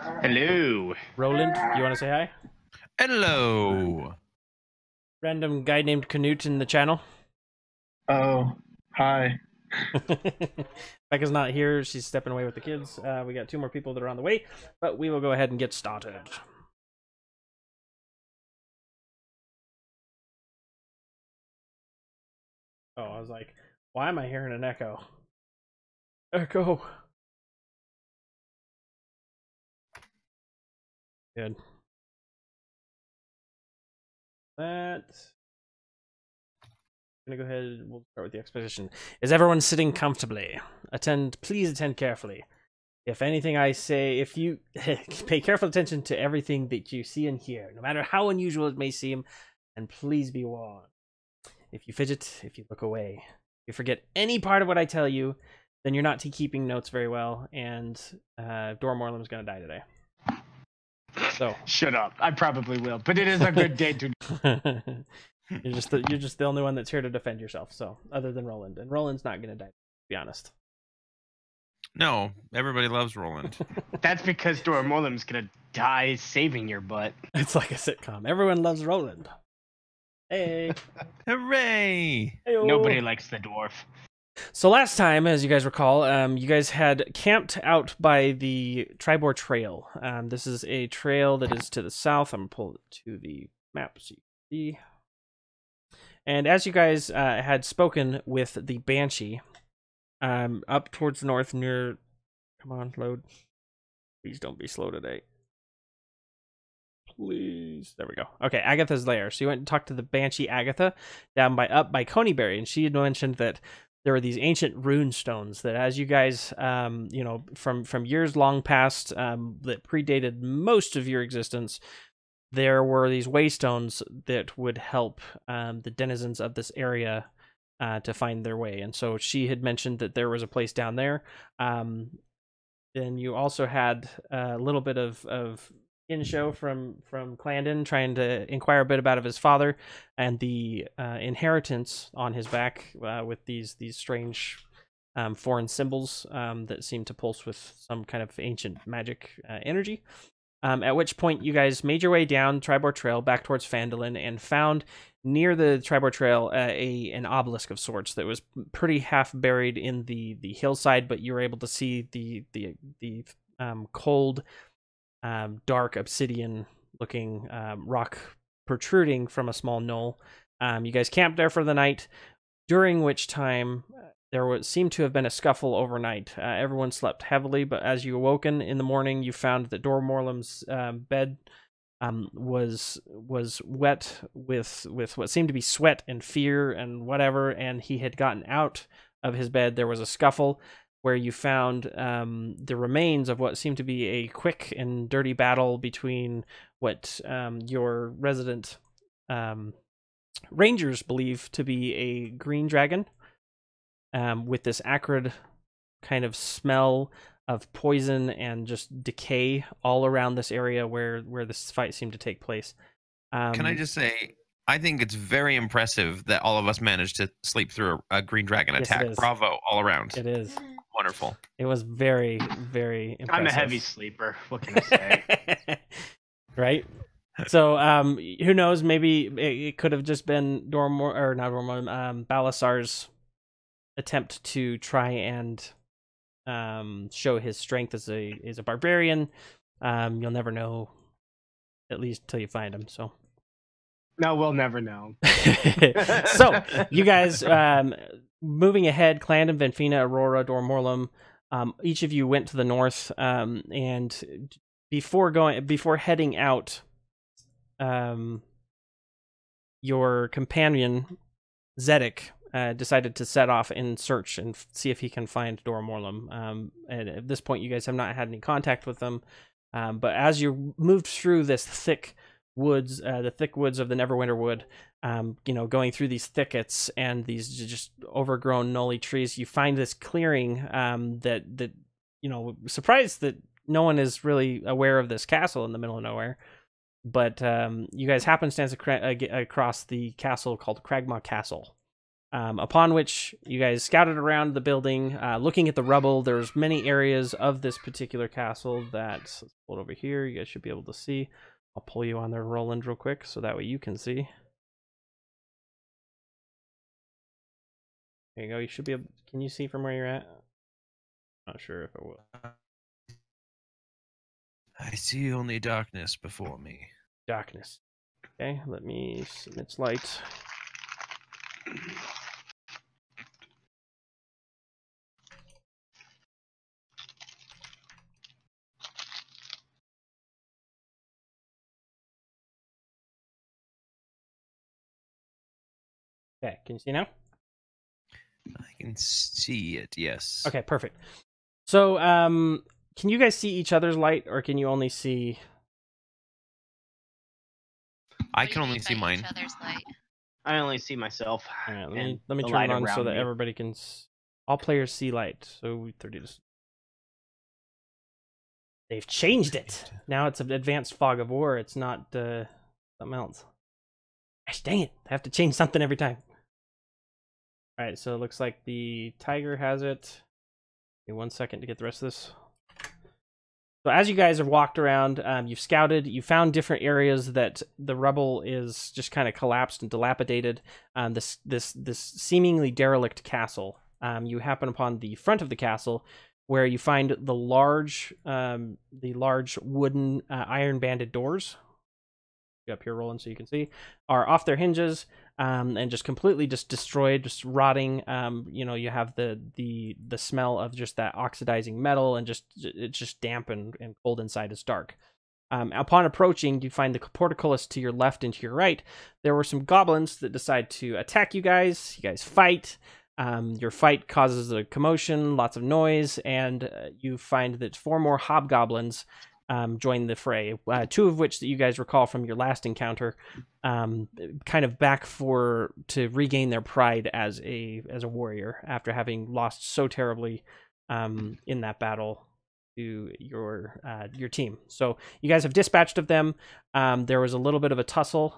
Hello. Roland, you want to say hi? Hello. Random guy named Canute in the channel. Oh, hi. Becca's not here. She's stepping away with the kids. We got 2 more people that are on the way, but we will go ahead and get started. Oh, I was like, why am I hearing an echo? Echo. Good. That. I'm gonna go ahead. We'll start with the exposition. Is everyone sitting comfortably? Please attend carefully. If anything I say, if you pay careful attention to everything that you see and hear, no matter how unusual it may seem, and please be warned. If you fidget, if you look away, if you forget any part of what I tell you, then you're not keeping notes very well, and Dora Morlam's gonna die today. So Shut up. I probably will, but it is a good day to. you're just the only one that's here to defend yourself. So other than Roland, and Roland's not gonna die, to be honest. No, everybody loves Roland. That's because Dora Morlam's gonna die saving your butt. It's like a sitcom. Everyone loves Roland. Hey. Hooray! Hey-o. Nobody likes the dwarf. So last time, as you guys recall, you guys had camped out by the Tribor Trail. This is a trail that is to the south. I'm going to pull it to the map so you can see. And as you guys had spoken with the Banshee, up towards the north near... Come on, load. Please don't be slow today. Please. There we go. Okay, Agatha's lair. So you went and talked to the Banshee Agatha down up by Coneyberry, and she had mentioned that there were these ancient rune stones that, as you guys, you know, from years long past, that predated most of your existence, there were these waystones that would help the denizens of this area to find their way. And so she had mentioned that there was a place down there. Then you also had a little bit of in-show from Clandon trying to inquire a bit about his father and the inheritance on his back with these strange foreign symbols that seem to pulse with some kind of ancient magic energy. At which point you guys made your way down Tribor Trail back towards Phandalin and found near the Tribor Trail an obelisk of sorts that was pretty half buried in the hillside, but you were able to see the cold, dark obsidian looking rock protruding from a small knoll. You guys camped there for the night, during which time there seemed to have been a scuffle overnight. Everyone slept heavily, but as you awoken in the morning, you found that Dora Morlam's bed was wet with what seemed to be sweat and fear and whatever, and he had gotten out of his bed. There was a scuffle where you found the remains of what seemed to be a quick and dirty battle between what your resident rangers believe to be a green dragon with this acrid kind of smell of poison and just decay all around this area where this fight seemed to take place. Can I just say, I think it's very impressive that all of us managed to sleep through a green dragon attack. Bravo all around. It is. Wonderful. It was very, very impressive. I'm a heavy sleeper. What can I say? Right? So, who knows? Maybe it could have just been Balasar's attempt to try and show his strength as a barbarian. You'll never know, at least until you find him. So. No, we'll never know. So, you guys, moving ahead, Clandon, Venfina, Aurora, Dora Morlam, each of you went to the north, and before heading out, your companion, Zedek, decided to set off and search and see if he can find Dora Morlam. And at this point, you guys have not had any contact with them, but as you moved through this thick woods, the thick woods of the Neverwinter Wood, you know, going through these thickets and these just overgrown gnolly trees, you find this clearing that you know, surprised that no one is really aware of this castle in the middle of nowhere. But you guys happenstance across the castle called Cragmaw Castle. Upon which you guys scouted around the building, looking at the rubble. There's many areas of this particular castle that's pulled over here. You guys should be able to see. I'll pull you on there, Roland, real quick, so that way you can see. There you go. You should be able. Can you see from where you're at? Not sure if it will. I see only darkness before me. Darkness. Okay, let me submit light. Okay, can you see now? I can see it, yes. Okay, perfect. So, can you guys see each other's light, or can you only see... I can only see mine. I only see myself. All right, let me turn it on so that everybody can... All players see light, so 30 to... They've changed it! Now it's an advanced fog of war, it's not something else. Gosh, dang it, I have to change something every time. Alright, so it looks like the tiger has it. Give me 1 second to get the rest of this. So as you guys have walked around, you've scouted, you found different areas that the rubble is just kind of collapsed and dilapidated. This seemingly derelict castle. You happen upon the front of the castle, where you find the large wooden iron-banded doors. Up here, Roland, so you can see, are off their hinges and just completely destroyed, just rotting. You know, you have the smell of just that oxidizing metal, and it's just damp and cold inside. It's dark. Upon approaching, you find the portcullis to your left and to your right. There were some goblins that decide to attack you guys. You guys fight. Your fight causes a commotion, lots of noise, and you find that 4 more hobgoblins join the fray. 2 of which that you guys recall from your last encounter, kind of back to regain their pride as a warrior after having lost so terribly in that battle to your team. So you guys have dispatched of them. There was a little bit of a tussle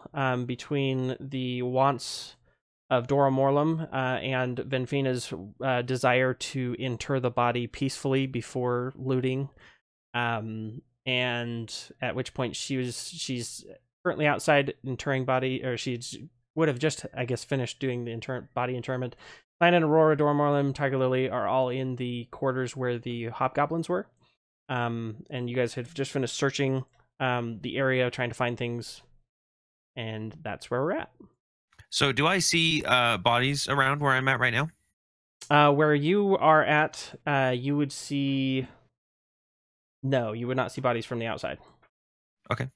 between the wants of Dora Morlum and Venfina's desire to inter the body peacefully before looting. And at which point she's currently outside interring body, or she would have just, I guess, finished doing the body interment. Clan and Aurora, Dora Morlum, Tiger Lily are all in the quarters where the hobgoblins were. And you guys have just finished searching the area, trying to find things, and that's where we're at. So do I see bodies around where I'm at right now? Where you are at, you would see... No, you would not see bodies from the outside. Okay.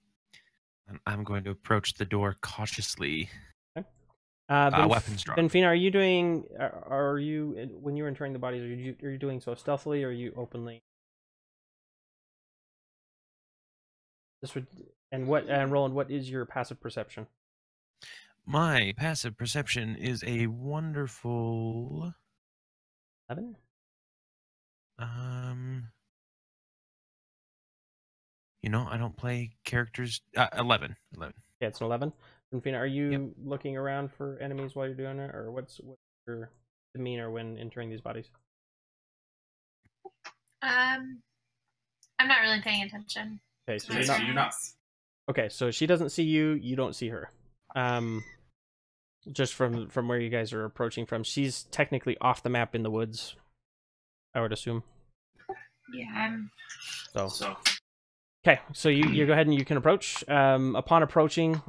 I'm going to approach the door cautiously. Okay. Weapons drawn. Benfina, are you doing... Are you... When you're entering the bodies, are you doing so stealthily, or are you openly... This would... And Roland, what is your passive perception? My passive perception is a wonderful... 11? You know, I don't play characters... 11. Yeah, it's an 11. Benfina, are you looking around for enemies while you're doing it, or what's your demeanor when entering these bodies? I'm not really paying attention. Okay, so you're not... Okay, so she doesn't see you, you don't see her. Just from where you guys are approaching from. She's technically off the map in the woods, I would assume. Yeah, So. Okay, so you go ahead and you can approach. Upon approaching,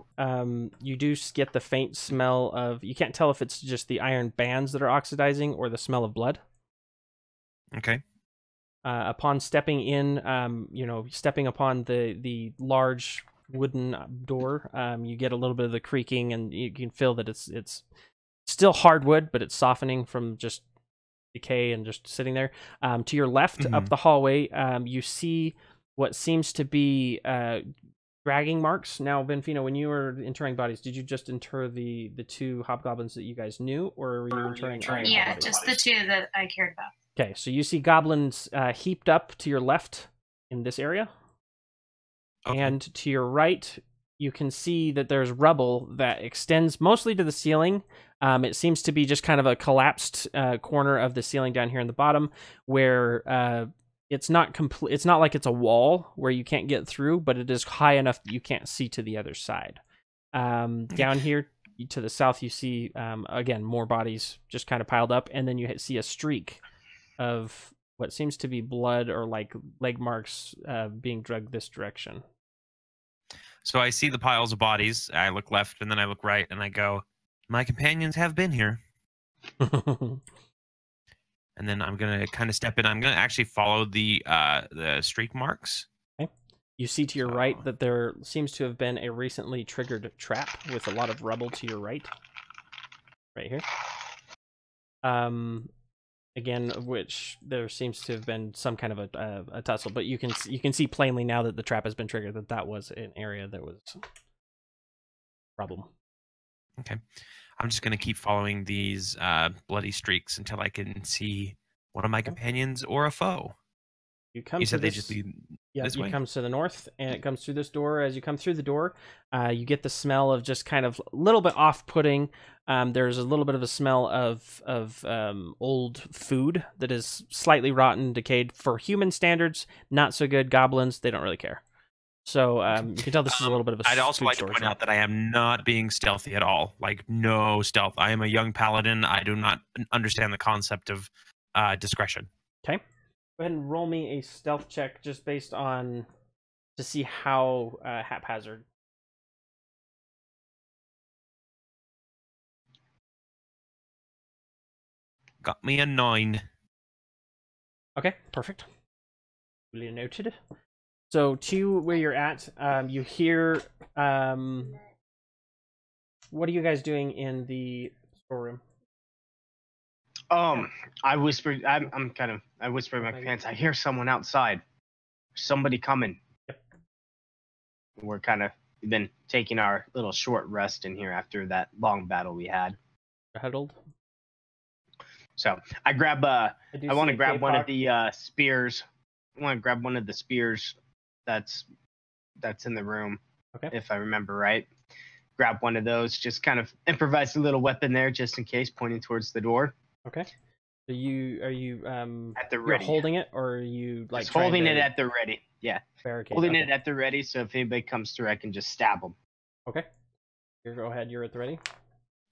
you do get the faint smell of... You can't tell if it's just the iron bands that are oxidizing or the smell of blood. Okay. Upon stepping in, stepping upon the large wooden door, you get a little bit of the creaking, and you can feel that it's still hardwood, but it's softening from just decay and just sitting there. To your left, up the hallway, you see what seems to be dragging marks. Now, Benfina, when you were interring bodies, did you just inter the 2 hobgoblins that you guys knew, or were you interring? Yeah, just the 2 that I cared about. Okay, so you see goblins heaped up to your left in this area. Okay. And to your right, you can see that there's rubble that extends mostly to the ceiling. It seems to be just kind of a collapsed corner of the ceiling down here in the bottom, where it's not complete. It's not like it's a wall where you can't get through, but it is high enough that you can't see to the other side. Down here to the south, you see again more bodies just kind of piled up, and then you see a streak of what seems to be blood or like leg marks being dragged this direction. So I see the piles of bodies. I look left and then I look right and I go, my companions have been here. And then I'm going to kind of step in. I'm going to actually follow the streak marks. Okay. You see to your right that there seems to have been a recently triggered trap with a lot of rubble to your right. Right here. Again, of which there seems to have been some kind of a tussle, but you can see plainly now that the trap has been triggered that was an area that was a problem. Okay, I'm just gonna keep following these bloody streaks until I can see one of my companions or a foe. You said they just lead this way? It comes to the north, and it comes through this door. As you come through the door, you get the smell of just kind of a little bit off-putting. There's a little bit of a smell of old food that is slightly rotten, decayed. For human standards, not so good. Goblins, they don't really care. So you can tell this is a little bit of a I'd also like to point out that I am not being stealthy at all. Like, no stealth. I am a young paladin. I do not understand the concept of discretion. Okay. Go ahead and roll me a stealth check just based on to see how haphazard. Got me a 9. Okay, perfect. Duly noted. So to where you're at, you hear. What are you guys doing in the storeroom? I whispered. I whispered in my pants. I hear someone outside. Somebody coming. Yep. We're kind of been taking our little short rest in here after that long battle we had. Huddled. So I grab. I want to grab one of the spears. I want to grab one of the spears that's in the room. Okay. If I remember right. Grab one of those. Just kind of improvise a little weapon there, just in case, pointing towards the door. Okay. So are you at the ready? You're holding it, or are you like just holding it at the ready? Yeah. Barricade. Holding it at the ready, so if anybody comes through, I can just stab them. Okay. Go ahead. You're at the ready.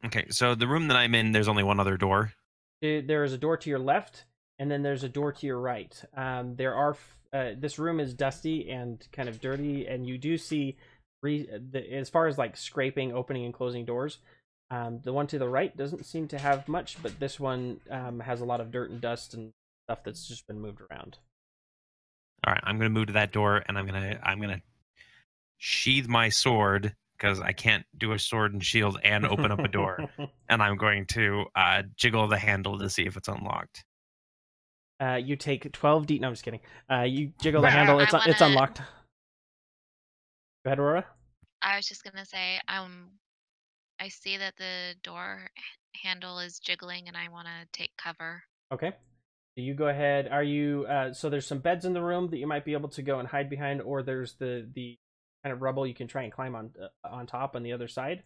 Okay. So the room that I'm in, there's only one other door. There is a door to your left, and then there's a door to your right. There are. This room is dusty and kind of dirty, and you do see, as far as like scraping, opening, and closing doors. The one to the right doesn't seem to have much, but this one has a lot of dirt and dust and stuff that's just been moved around. All right, I'm gonna move to that door, and I'm gonna sheath my sword because I can't do a sword and shield and open up a door, and I'm going to jiggle the handle to see if it's unlocked. You take 12 No, I'm just kidding. You jiggle the handle. It's unlocked. Go ahead, Aurora. I was just gonna say, I see that the door handle is jiggling, and I want to take cover. Okay. So you go ahead. Are you? So there's some beds in the room that you might be able to go and hide behind, or there's the kind of rubble you can try and climb on top on the other side.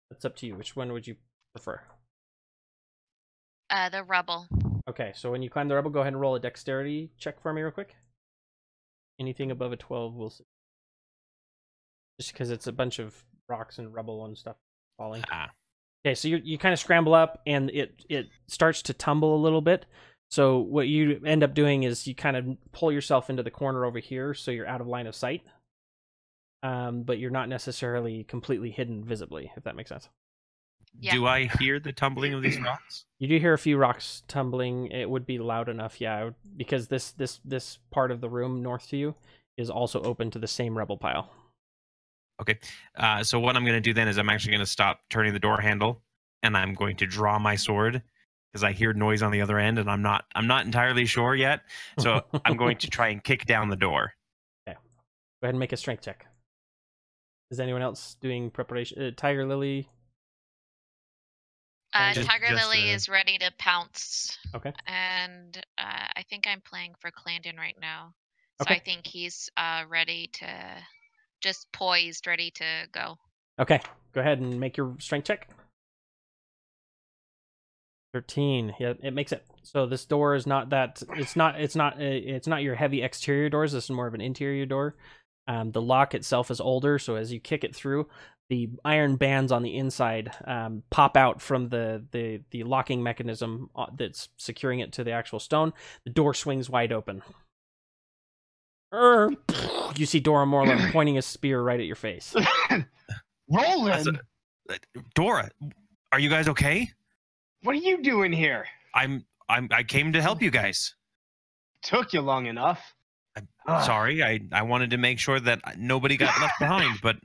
That's up to you. Which one would you prefer? The rubble. Okay. So when you climb the rubble, go ahead and roll a dexterity check for me real quick. Anything above a 12 will see. Just because it's a bunch of rocks and rubble and stuff falling. Okay, so you kind of scramble up, and it starts to tumble a little bit. So what you end up doing is you kind of pull yourself into the corner over here, so you're out of line of sight. But you're not necessarily completely hidden visibly, if that makes sense. Yeah. Do I hear the tumbling of these rocks? You do hear a few rocks tumbling. It would be loud enough, yeah, because this part of the room north to you is also open to the same rubble pile. Okay, so what I'm going to do then is I'm actually going to stop turning the door handle, and I'm going to draw my sword because I hear noise on the other end, and I'm not entirely sure yet. So I'm going to try and kick down the door. Okay, go ahead and make a strength check. Is anyone else doing preparation? Tiger Lily. Tiger Lily is ready to pounce. Okay. And I think I'm playing for Clandon right now, so okay. I think he's ready to just poised, ready to go. Okay, go ahead and make your strength check. 13. Yeah, it makes it. So this door is not that. It's not your heavy exterior doors. This is more of an interior door. The lock itself is older, so as you kick it through, the iron bands on the inside pop out from the locking mechanism that's securing it to the actual stone. The door swings wide open. You see Dora Morland pointing a spear right at your face. Roland, Dora, are you guys okay? what are you doing here? I came to help you guys. Took you long enough. I'm sorry. I wanted to make sure that nobody got left behind, but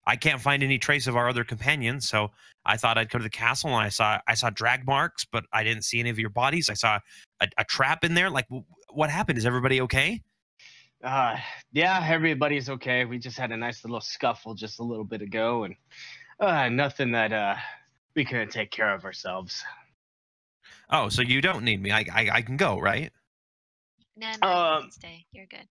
I can't find any trace of our other companions, so I thought I'd come to the castle, and I saw drag marks, but I didn't see any of your bodies. I saw a trap in there. Like, what happened? Is everybody okay? Yeah, everybody's okay. We just had a nice little scuffle just a little bit ago, and nothing that we couldn't take care of ourselves. Oh, so you don't need me. I can go, right? No, you can stay. You're good.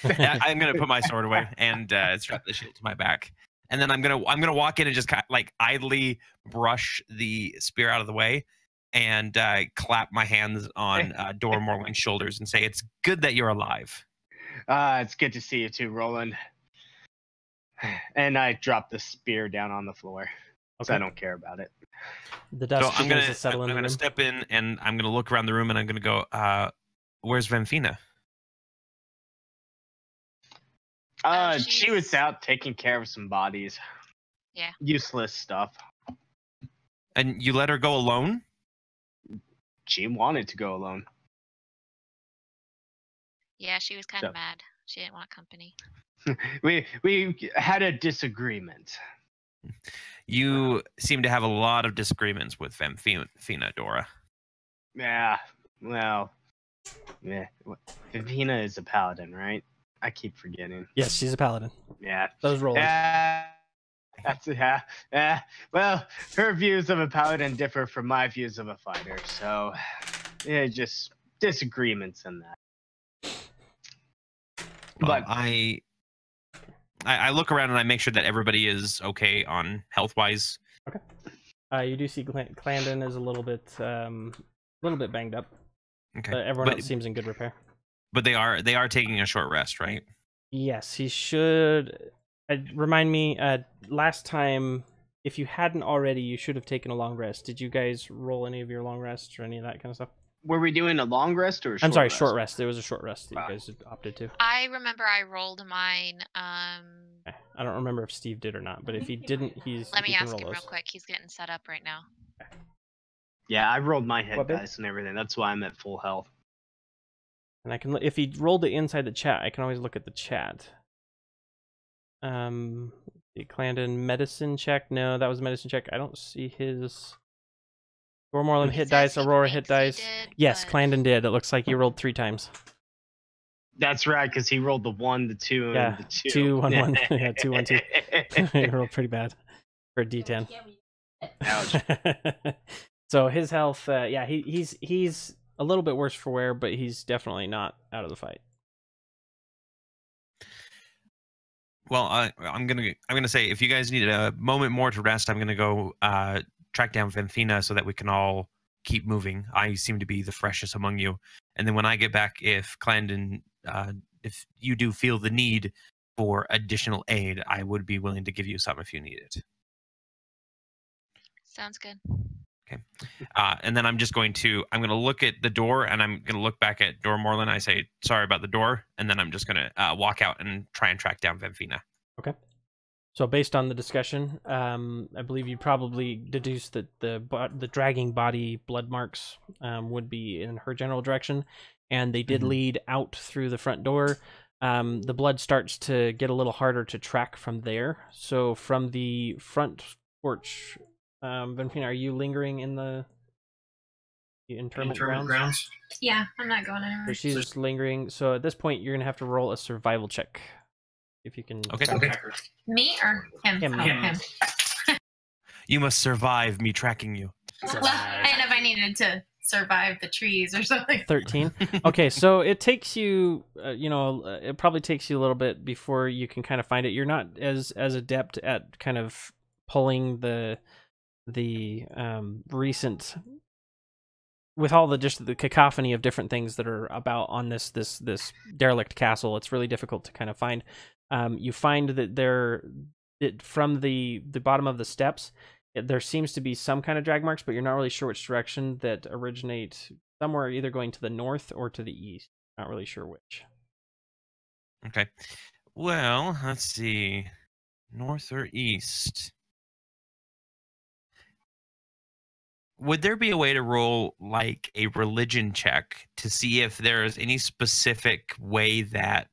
I'm gonna put my sword away and strap the shield to my back, and then I'm gonna walk in and just kind of, like, idly brush the spear out of the way, and clap my hands on Dora Morland's shoulders and say, "It's good that you're alive." It's good to see you too, Roland. And I drop the spear down on the floor, because I don't care about it. The dust so begins to settle in the room. I'm gonna step in and I'm gonna look around the room and I'm gonna go, where's Vamfina? She was out taking care of some bodies. Yeah. Useless stuff. And you let her go alone? She wanted to go alone. Yeah, she was kind of mad. She didn't want company. we had a disagreement. You seem to have a lot of disagreements with Vamfina, Dora. Yeah, well, yeah. Vamfina is a paladin, right? I keep forgetting. Yes, she's a paladin. Yeah. Those rolls. Well, her views of a paladin differ from my views of a fighter, so yeah, just disagreements in that. But I look around and I make sure that everybody is okay on health-wise. Okay. You do see Clandon is a little bit banged up. Okay. But everyone else seems in good repair. But they are taking a short rest, right? Yes, he should. Remind me, last time, if you hadn't already, you should have taken a long rest. Did you guys roll any of your long rests or any of that kind of stuff? Were we doing a long rest or a short I'm sorry, rest? short rest. There was a short rest that you guys had opted to. I remember I rolled mine. Okay. I don't remember if Steve did or not, but if he didn't, Let me ask him real quick. He's getting set up right now. Okay. Yeah, I rolled my hit dice and everything. That's why I'm at full health. And I can, if he rolled it inside the chat, I can always look at the chat. The Clandon medicine check. No, that was a medicine check. I don't see his. Gormorland hit dice. Aurora hit dice. Yes, Clandon did. It looks like he rolled 3 times. That's right, because he rolled the 1, the 2, yeah, and the 2. 2, 1, 1. Yeah, 2, 1, 2. He rolled pretty bad for a D10. Ouch. So his health, yeah, he's a little bit worse for wear, but he's definitely not out of the fight. Well, I'm gonna say, if you guys need a moment more to rest, I'm gonna go track down Vamfina so that we can all keep moving. I seem to be the freshest among you, and then when I get back, if Clandon, if you do feel the need for additional aid, I would be willing to give you some if you need it. Sounds good. Okay. And then I'm going to look at the door, and I'm going to look back at Dora Morland. I say, sorry about the door. And then I'm just going to walk out and try and track down Vamfina. Okay. So based on the discussion, I believe you probably deduced that the dragging body blood marks would be in her general direction. And they did lead out through the front door. The blood starts to get a little harder to track from there. So from the front porch, Vamfina, are you lingering in the interment grounds? Yeah, I'm not going anywhere. So she's just lingering. So at this point, you're gonna have to roll a survival check, if you can. Okay. Me or him? Him. You must survive me tracking you. Well, and if I needed to survive the trees or something. 13. Okay, so it takes you, it probably takes you a little bit before you can kind of find it. You're not as adept at kind of pulling the recent, with all the cacophony of different things that are about on this derelict castle. It's really difficult to kind of find. You find that from the bottom of the steps, there seems to be some kind of drag marks, but you're not really sure which direction that originate. Somewhere either going to the north or to the east. Not really sure which. Okay. Well, let's see. North or east? Would there be a way to roll like a religion check to see if there is any specific way that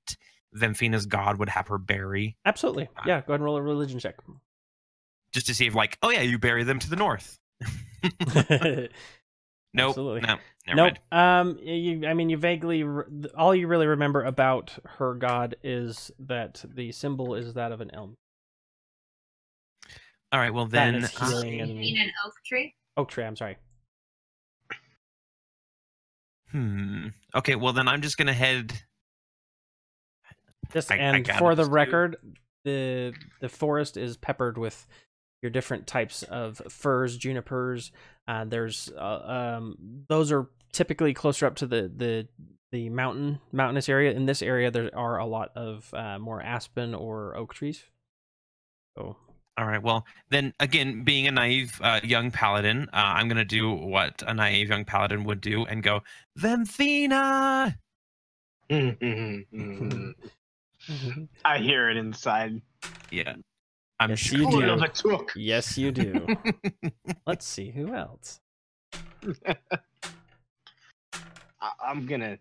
Vamfina's god would have her bury? Absolutely. Yeah, go ahead and roll a religion check. Just to see if, like, oh yeah, you bury them to the north. Nope. Absolutely. No. Never Nope. mind. You vaguely, all you really remember about her god is that the symbol is that of an elm. All right. Well, That then. is healing You and mean an oak tree? oak tree. I'm sorry. Okay. Well, then I'm just gonna head. Just I and gotta for the just do- record, the forest is peppered with your different types of firs, junipers. There's those are typically closer up to the mountainous area. In this area, there are a lot of more aspen or oak trees. So All right. Well, then again, being a naive young paladin, I'm gonna do what a naive young paladin would do and go, Vamfina. I hear it inside. Yeah. I'm Yes, sure. you do. Son of a took. yes, you do. Let's see who else. I'm gonna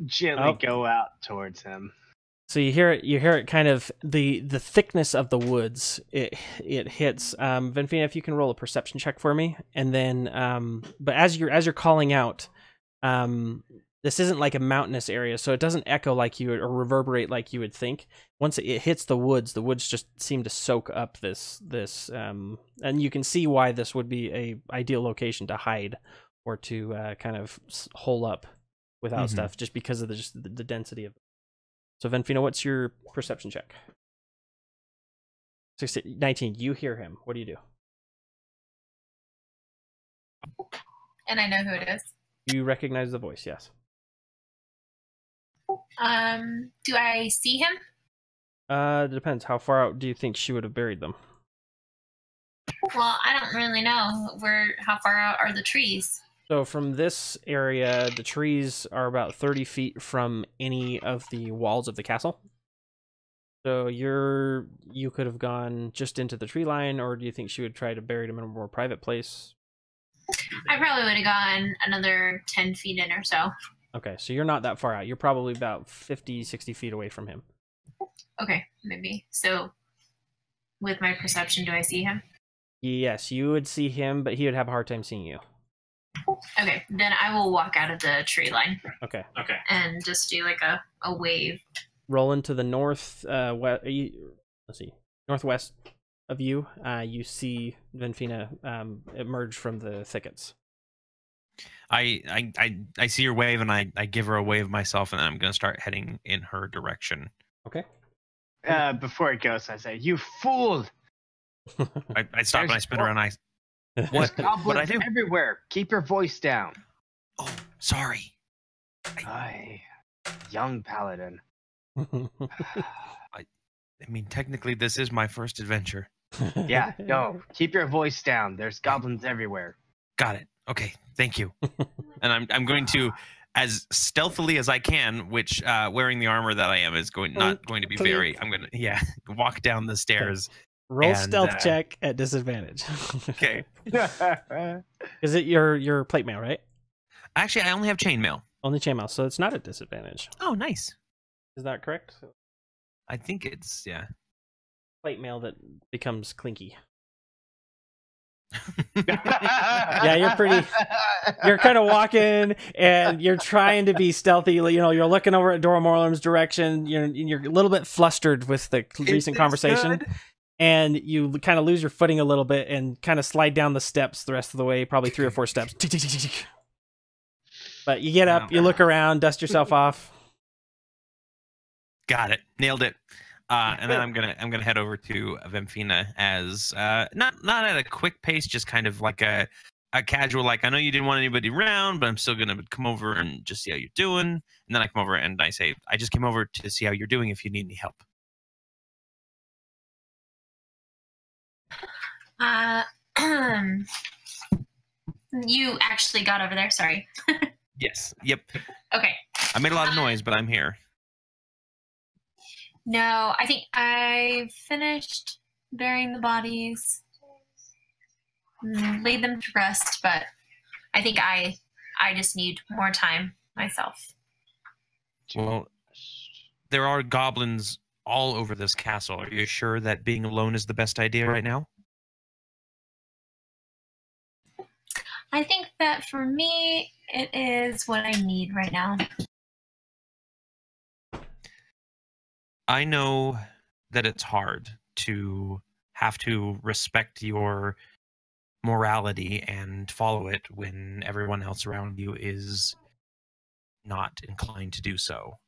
gently go out towards him. So you hear it kind of the thickness of the woods. It hits. Venfina, if you can roll a perception check for me, and then but as you're calling out, this isn't like a mountainous area, so it doesn't echo like you would, or reverberate like you would think. Once it hits the woods just seem to soak up this and you can see why this would be a ideal location to hide or to kind of hole up without stuff, just because of the density of it. So Venfina, what's your perception check? 19. You hear him. What do you do? And I know who it is. You recognize the voice, yes. Do I see him? It depends. How far out do you think she would have buried them? Well, I don't really know how far out are the trees. So from this area, the trees are about 30 feet from any of the walls of the castle. So you could have gone just into the tree line, or do you think she would try to bury them in a more private place? I probably would have gone another 10 feet in or so. Okay, so you're not that far out. You're probably about 50, 60 feet away from him. Okay, maybe. So with my perception, do I see him? Yes, you would see him, but he would have a hard time seeing you. Okay, then I will walk out of the tree line. Okay. And just do like a wave. Roll into the north, let's see, northwest of you. You see Venfina emerge from the thickets. I see her wave, and I give her a wave myself, and then I'm going to start heading in her direction. Okay. Before it goes, I say, "You fool!" I stop and I spin around. What? What I do? Everywhere. Keep your voice down. Oh, sorry. I, young paladin. I mean, technically, this is my first adventure. Yeah, no. Keep your voice down. There's goblins everywhere. Got it. Okay, thank you. And I'm going to, as stealthily as I can, which wearing the armor that I am is not going to be very. I'm going to walk down the stairs. Roll stealth check at disadvantage. Okay. Is it your plate mail, right? Actually, I only have chainmail. Only chainmail, so it's not a disadvantage. Oh, nice. Is that correct? I think it's Plate mail that becomes clinky. Yeah, you're kind of walking and you're trying to be stealthy. You're looking over at Dora Morlam's direction. You're a little bit flustered with the recent conversation. Good? And you kind of lose your footing a little bit and kind of slide down the steps the rest of the way, probably 3 or 4 steps. But you get up, you look around, dust yourself off. Got it. Nailed it. And then I'm gonna head over to Vamfina as not at a quick pace, just kind of like a casual, like, I know you didn't want anybody around, but I'm still gonna come over and just see how you're doing. And then I come over and I say, I just came over to see how you're doing if you need any help. You actually got over there, sorry. Yes. Yep. Okay. I made a lot of noise, but I'm here. No, I think I finished burying the bodies, laid them to rest, but I think I just need more time myself. Well, there are goblins all over this castle. Are you sure that being alone is the best idea right now? I think that for me, it is what I need right now. I know that it's hard to have to respect your morality and follow it when everyone else around you is not inclined to do so.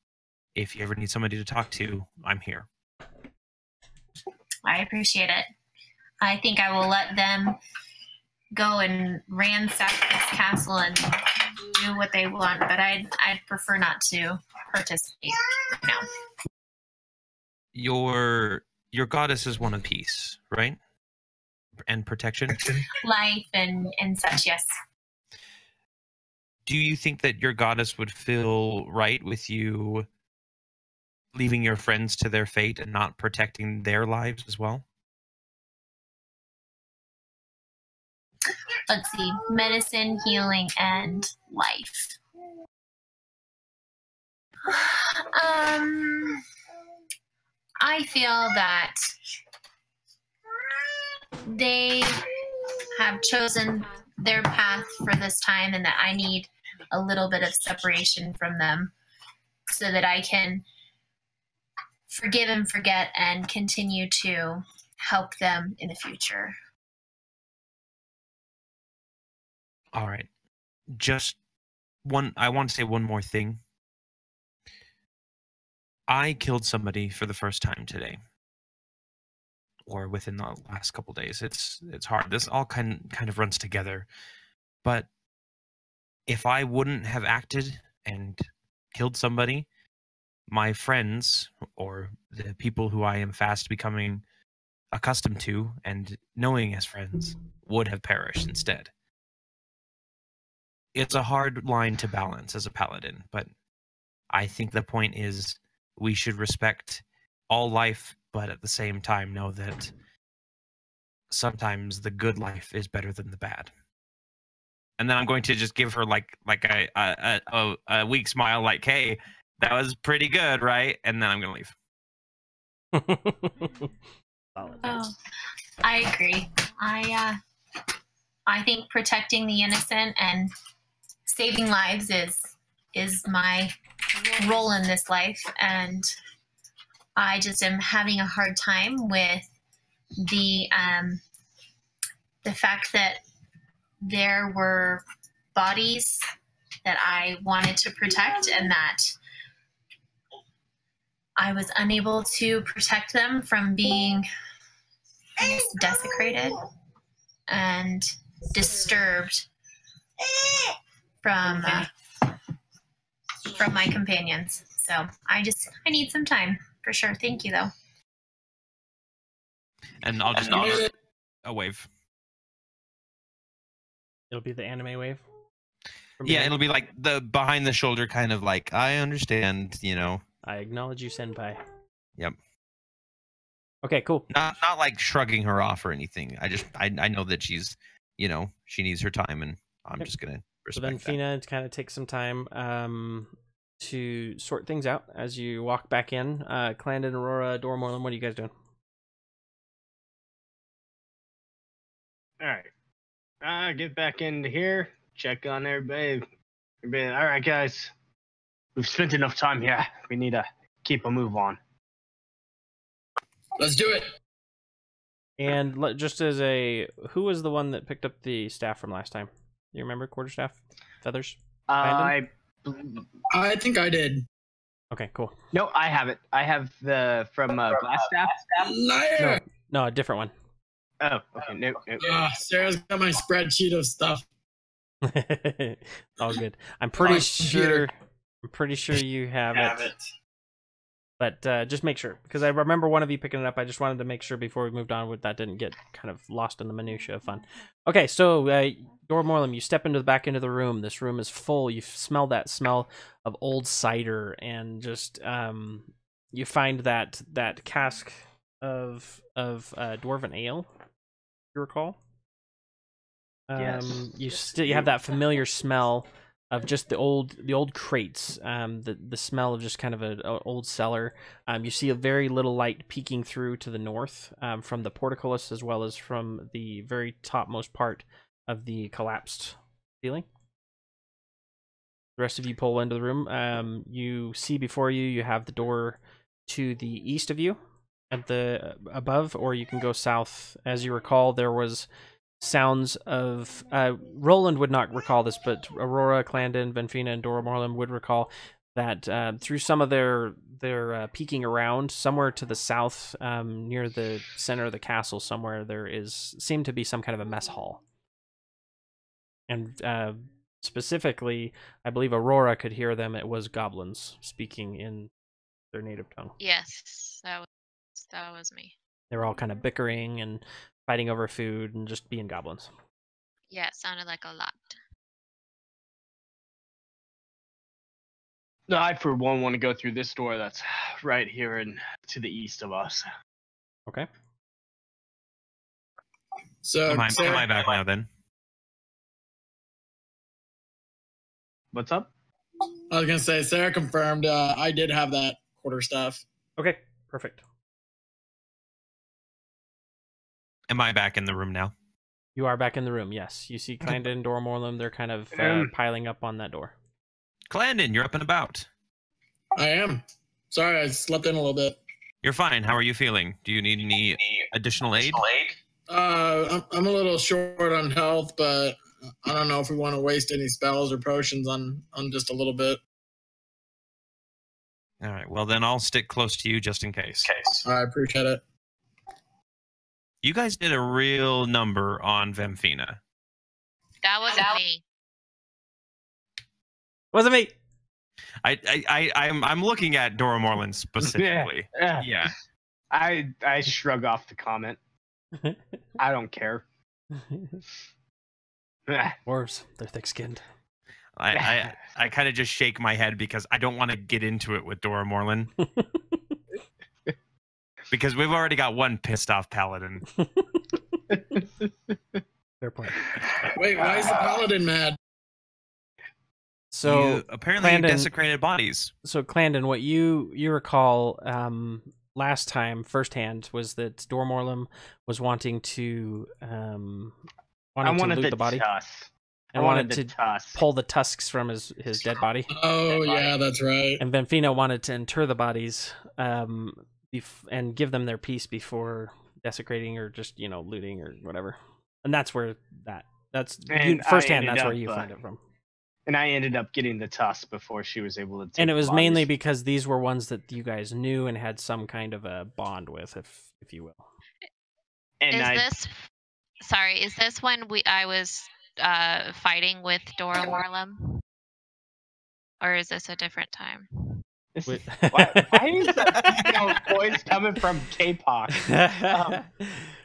If you ever need somebody to talk to, I'm here. I appreciate it. I think I will let them go and ransack this castle and do what they want, but I'd prefer not to participate now. Your goddess is one of peace, right? And protection? Life and such, yes. Do you think that your goddess would feel right with you leaving your friends to their fate and not protecting their lives as well? Let's see. Medicine, healing, and life. I feel that they have chosen their path for this time and that I need a little bit of separation from them so that I can forgive and forget and continue to help them in the future. All right. Just one, I want to say one more thing. I killed somebody for the first time today, or within the last couple days. It's hard. This all kind of runs together. But if I wouldn't have acted and killed somebody, my friends or the people who I am fast becoming accustomed to and knowing as friends would have perished instead. It's a hard line to balance as a paladin, but I think the point is we should respect all life, but at the same time know that sometimes the good life is better than the bad. And then I'm going to just give her like a weak smile, like, "Hey, that was pretty good, right?" And then I'm going to leave. Oh, I agree. I think protecting the innocent and saving lives is my role in this life, and I just am having a hard time with the fact that there were bodies that I wanted to protect and that I was unable to protect them from being, I guess, desecrated and disturbed from my companions. So I need some time for sure. Thank you, though. And I'll just give her a wave. It'll be the anime wave. Yeah, it'll be like the behind the shoulder kind of like, I understand, you know. I acknowledge you, senpai. Yep. Okay, cool. Not like shrugging her off or anything. I know that she's, you know, she needs her time, and I'm just gonna respect that. So then Fina kind of takes some time to sort things out as you walk back in. Clandon, Aurora, Dormorland, what are you guys doing? All right. Get back into here. Check on everybody. All right, guys. We've spent enough time here. We need to keep a move on. Let's do it. And just as who was the one that picked up the staff from last time? You remember Quarterstaff? Feathers? I I think I did. Okay, cool. no, I have it. I have the from Glassstaff. Liar! No, a different one. Oh, okay. No. Sarah's got my spreadsheet of stuff. All good. I'm pretty My sure. computer. I'm pretty sure you have it. But just make sure, because I remember one of you picking it up. I just wanted to make sure before we moved on with that didn't get kind of lost in the minutia of fun. Okay, so Dora Morlem, you step into the back into the room. This room is full. You smell that smell of old cider, and just you find that cask of dwarven ale. You recall? Yes. You have that familiar smell of just the old crates, the smell of just kind of an old cellar. You see a very little light peeking through to the north from the portcullis, as well as from the very topmost part of the collapsed ceiling. The rest of you pull into the room. You see before you, you have the door to the east of you at the above, or you can go south. As you recall, there was sounds of Roland would not recall this, but Aurora, Clandon, Benfina, and Dora Morlem would recall that through some of their peeking around, somewhere to the south, near the center of the castle, somewhere there seemed to be some kind of a mess hall. And specifically, I believe Aurora could hear them. It was goblins speaking in their native tongue. Yes, that was me. They were all kind of bickering and fighting over food and just being goblins. Yeah, it sounded like a lot. No, I for one want to go through this door that's right here and to the east of us. Okay. So Am I back now then? What's up? I was gonna say Sarah confirmed I did have that quarterstaff. Okay, perfect. Am I back in the room now? You are back in the room, yes. You see Clandon and Dora Morlem, they're kind of piling up on that door. Clandon, you're up and about. I am. Sorry, I slept in a little bit. You're fine. How are you feeling? Do you need any additional aid? I'm a little short on health, but I don't know if we want to waste any spells or potions on just a little bit. All right. Well, then I'll stick close to you just in case. I appreciate it. You guys did a real number on Vemfina. That wasn't me. Wasn't me. I'm looking at Dora Morland specifically. Yeah. I shrug off the comment. I don't care. Dwarves, they're thick-skinned. I kind of just shake my head because I don't want to get into it with Dora Morland. Because we've already got one pissed off paladin. Fair point. Wait, why is the paladin mad? So apparently you desecrated bodies. So Clandon, what you recall last time firsthand was that Dora Morlem was wanting to loot the body. And wanted to pull the tusks from his dead body. Oh, yeah, that's right. And Benfina wanted to inter the bodies and give them their piece before desecrating or just, looting or whatever. And that's where that's firsthand, that's where you find it from. And I ended up getting the tusk before she was able to take And it was bodies. mainly because these were ones that you guys knew and had some kind of a bond with, if you will. And is this when I was fighting with Dora Morlem? Or is this a different time? Why is that voice coming from K-pop?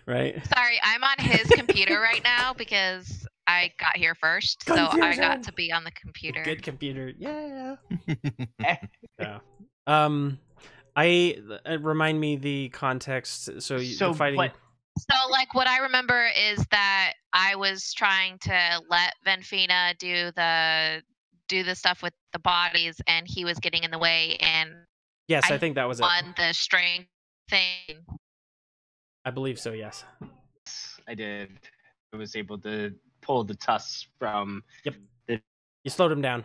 Right. Sorry, I'm on his computer right now because I got here first, so I got to be on the computer. Good computer, yeah. Yeah. Remind me the context. So you're fighting. So, what I remember is that I was trying to let Venfina do the stuff with the bodies, and he was getting in the way. And yes, I think that was on the strength thing. I believe so. Yes, I did. I was able to pull the tusks from. Yep. You slowed him down.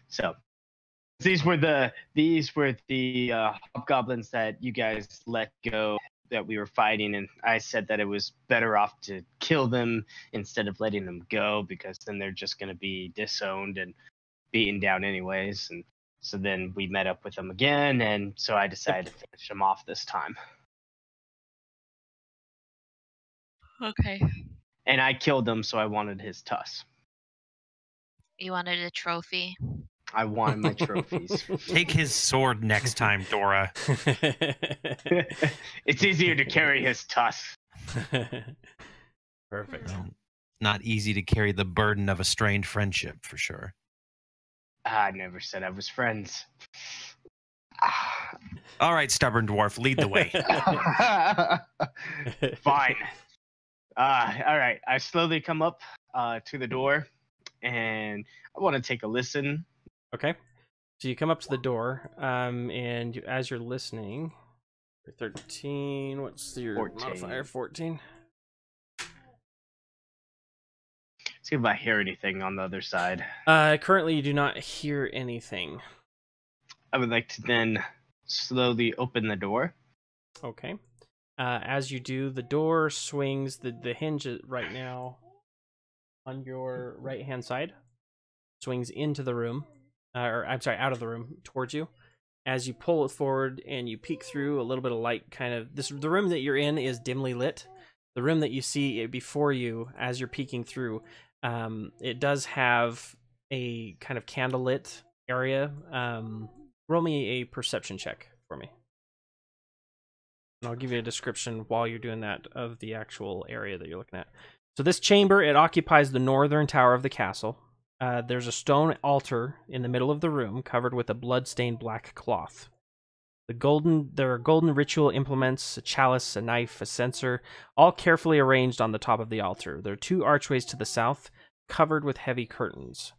So these were the hobgoblins that you guys let go that we were fighting, and I said that it was better off to kill them instead of letting them go, because then they're just going to be disowned and beaten down anyways. And so then we met up with them again, and so I decided to finish them off this time. Okay. And I killed him, so I wanted his tusk. You wanted a trophy. I wanted my trophies. Take his sword next time, Dora. It's easier to carry his tusk. Perfect. Well, not easy to carry the burden of a strained friendship, for sure. I never said I was friends. All right, stubborn dwarf, lead the way. Fine. All right. I slowly come up to the door, and I want to take a listen. Okay. So you come up to the door, and as you're listening, you're 13. What's your 14. modifier? 14. See if I hear anything on the other side. Currently, you do not hear anything. I would like to then slowly open the door. Okay. As you do, the door swings. The hinge right now on your right-hand side swings into the room. Or I'm sorry, out of the room towards you. As you pull it forward and you peek through, a little bit of light kind of... The room that you're in is dimly lit. The room that you see before you as you're peeking through, it does have a kind of candlelit area. Roll me a perception check for me. And I'll give you a description while you're doing that of the actual area that you're looking at. So this chamber, it occupies the northern tower of the castle. There's a stone altar in the middle of the room covered with a blood-stained black cloth. There are golden ritual implements, a chalice, a knife, a censer, all carefully arranged on the top of the altar. There are 2 archways to the south, covered with heavy curtains.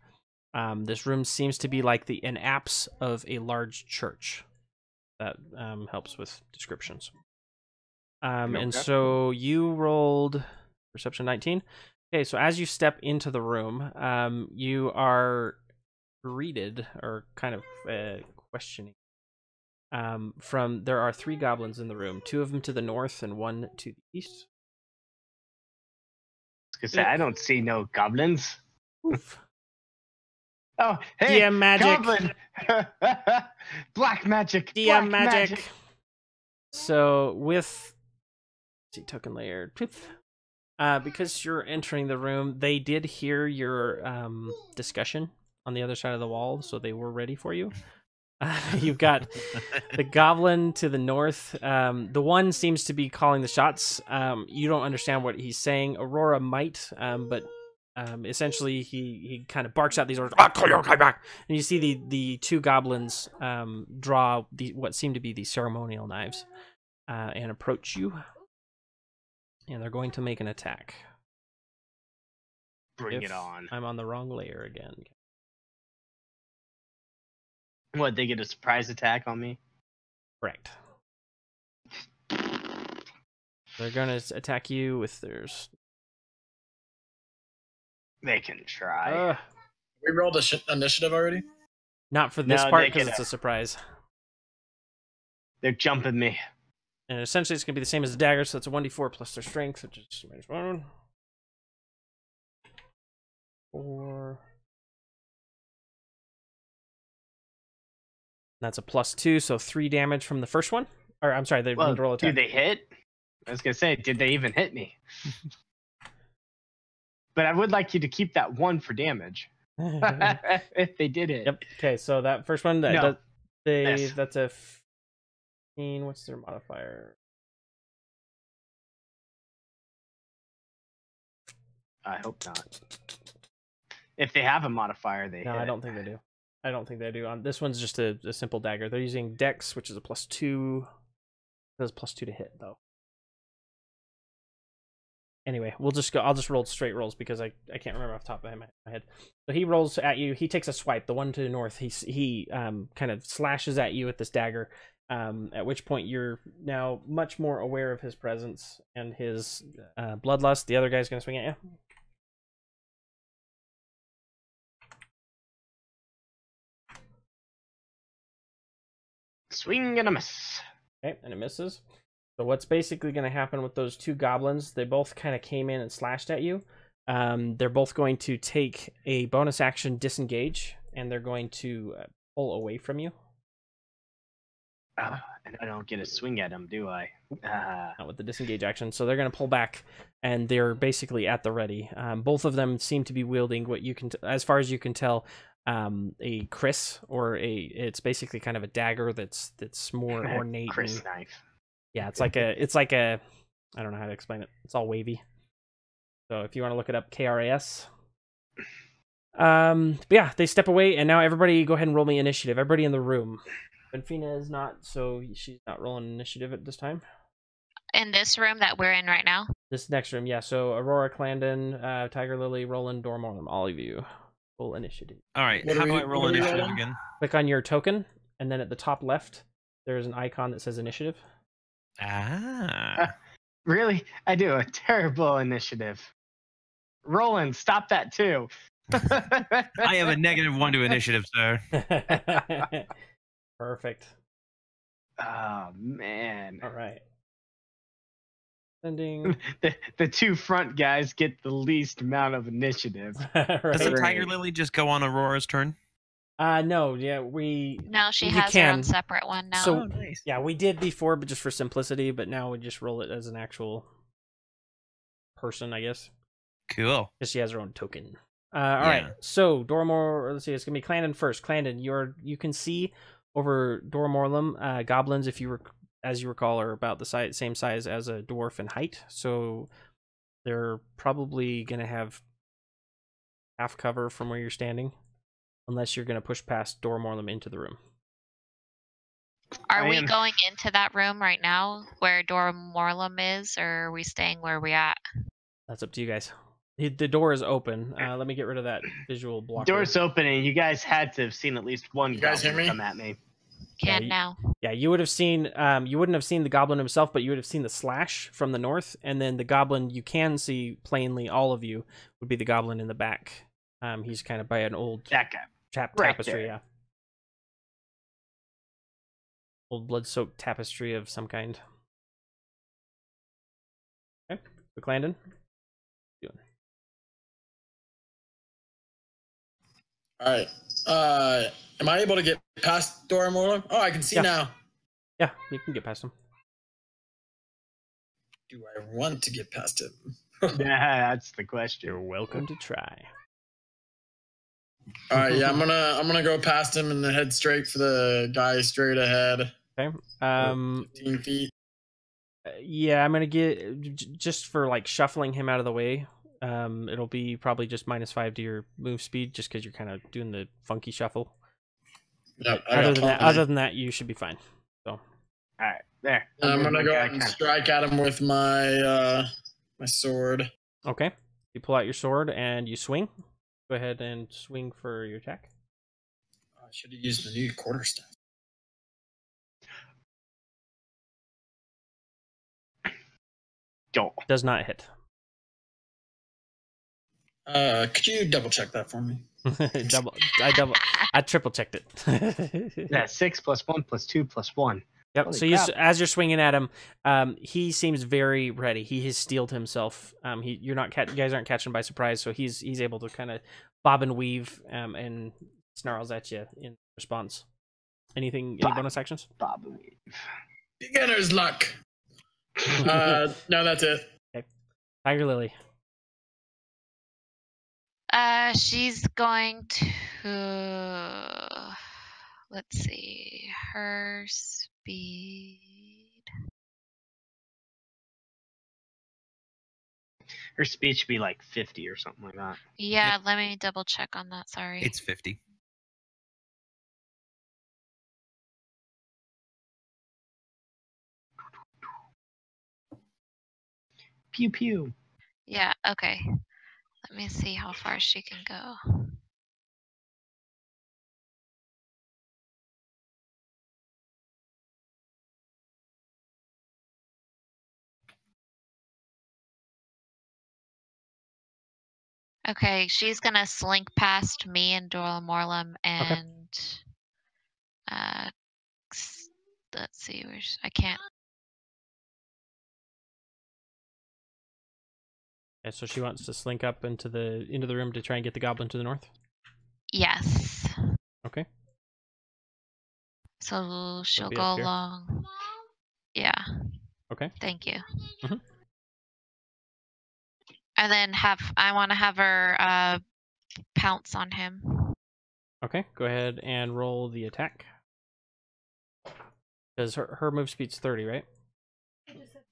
This room seems to be like an apse of a large church. That helps with descriptions. And so you rolled perception 19. Okay, so as you step into the room, you are greeted, or kind of questioning, there are 3 goblins in the room, 2 of them to the north and 1 to the east. I was gonna say, I don't see no goblins. Oof. Oh, hey, DM magic. goblin! Black magic. DM Black magic. So with token layer, because you're entering the room, they did hear your discussion on the other side of the wall, so they were ready for you. You've got the goblin to the north. The one seems to be calling the shots. You don't understand what he's saying. Aurora might, but essentially he kind of barks out these orders. And you see the 2 goblins draw what seem to be the ceremonial knives and approach you. And they're going to make an attack. Bring it on. I'm on the wrong layer again. What, they get a surprise attack on me? Correct. They're going to attack you with theirs. They can try. We rolled initiative already? Not for this No, part, they because can, it's a surprise. They're jumping me. And essentially it's going to be the same as the dagger, so it's a 1d4 plus their strength, which is -1. 4. That's a +2, so 3 damage from the first one. Or, I'm sorry, they need to roll attack. Did they hit? I was going to say, did they even hit me? But I would like you to keep that 1 for damage. If they did it. Yep. Okay, so that first one, No. that's a 15. What's their modifier? I hope not. If they have a modifier, they No, hit. I don't think they do. I don't think they do. This one's just a simple dagger. They're using Dex, which is a +2. It does +2 to hit, though. Anyway, we'll just go. I'll just roll straight rolls because I can't remember off the top of my head. So he rolls at you. He takes a swipe. The one to the north. He kind of slashes at you with this dagger. At which point you're now much more aware of his presence and his bloodlust. The other guy's gonna swing at you. Swing and a miss. Okay, and it misses. So what's basically going to happen with those two goblins? They both kind of came in and slashed at you. They're both going to take a bonus action disengage, and they're going to pull away from you. And I don't get a swing at them, do I? Not with the disengage action. So they're going to pull back, and they're basically at the ready. Both of them seem to be wielding what you can, as far as you can tell, a kris, or it's basically kind of a dagger that's more ornate. Kris knife. Yeah, it's like a, I don't know how to explain it. It's all wavy. So if you want to look it up, KRAS. But yeah, they step away, and now everybody go ahead and roll me initiative. Everybody in the room. Benfina is not, so she's not rolling initiative at this time. In this room that we're in right now? This next room, yeah. So Aurora, Clandon, Tiger Lily, Roland, Dormorm, all of you. Roll initiative. All right, how do I roll initiative again? Click on your token, and then at the top left, there's an icon that says initiative. Really? I do a terrible initiative. Roland, stop that too. I have a -1 to initiative, sir. Perfect. Oh man. All right. Sending Mm. The two front guys get the least amount of initiative. right. Doesn't Tiger Lily just go on Aurora's turn? No, yeah, No, she You has her can. own separate one now. So- Oh, nice. yeah, we did before, but just for simplicity, but now we just roll it as an actual person, I guess. Cool. Because she has her own token. All right. So Dormor, let's see, it's gonna be Clandon first. Clandon, you can see over Dormorlum, goblins, as you recall, are about the same size as a dwarf in height. So they're probably gonna have half cover from where you're standing, unless you're gonna push past Dormorlum into the room. Are we going into that room right now where Dormorlum is, or are we staying where we at? That's up to you guys. The door is open. Let me get rid of that visual blocker. Door's opening. You guys had to have seen at least one guys hear goblin me? come at me. Can Yeah, now. Yeah, you would have seen. You wouldn't have seen the goblin himself, but you would have seen the slash from the north, and then the goblin you can see plainly. All of you would be the goblin in the back. He's kind of by an old That guy. Right tapestry. there. Yeah, old blood-soaked tapestry of some kind. Okay, quick Landon. All right. Am I able to get past Dormorlum? Oh, I can see Yeah. now. Yeah, you can get past him. Do I want to get past him? Yeah, that's the question. You're welcome to try. All right. Yeah, I'm gonna go past him and then head straight for the guy straight ahead. Okay. 15 feet. Yeah, I'm gonna get just for like shuffling him out of the way. It'll be probably just -5 to your move speed, just because you're kind of doing the funky shuffle. Yep, Other than that, you should be fine. So, All right, there. I'm gonna go Okay, ahead and strike at him with my my sword. okay, you pull out your sword and you swing. Go ahead and swing for your attack. I should have used the new quarterstaff. Don't. Does not hit. Could you double check that for me? I triple checked it. Yeah, 6 + 1 + 2 + 1. Yep. Holy So crap. as you're swinging at him, he seems very ready. He has steeled himself. You guys aren't catching him by surprise, so he's able to kind of bob and weave and snarls at you in response. Any bonus actions? Bob and weave. Beginner's luck. No, that's it. Okay. Tiger Lily. She's going to, let's see, her speed. Her speed should be like 50 or something like that. Yeah, let me double check on that. Sorry. It's 50. Pew pew. Yeah, okay. Let me see how far she can go. Okay, she's gonna slink past me and Dormorlum and let's see, I can't And so she wants to slink up into the room to try and get the goblin to the north. Yes. Okay. So she'll be go up here. along. Yeah. Okay. Thank you. Mhm. And then I want to have her pounce on him. Okay. Go ahead and roll the attack. Because her move speed's 30, right?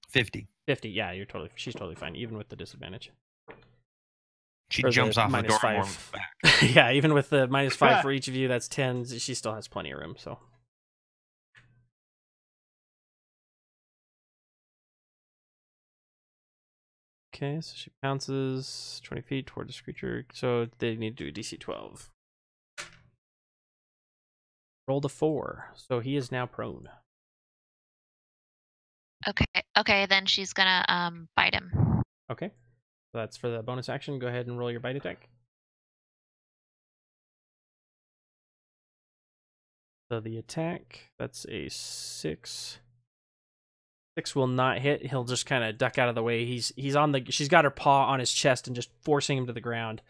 50. 50. Yeah, she's totally fine, even with the disadvantage. She Or jumps the off the door -5. and warms back. Yeah, even with the -5 for each of you, that's 10. She still has plenty of room. So. Okay, so she pounces 20 feet toward this creature. So they need to do a DC 12. Rolled a 4, so he is now prone. Okay, then she's gonna bite him. Okay, so that's for the bonus action. Go ahead and roll your bite attack. So the attack, that's a 6. 6 will not hit. He'll just kind of duck out of the way. He's on the. She's got her paw on his chest and just forcing him to the ground.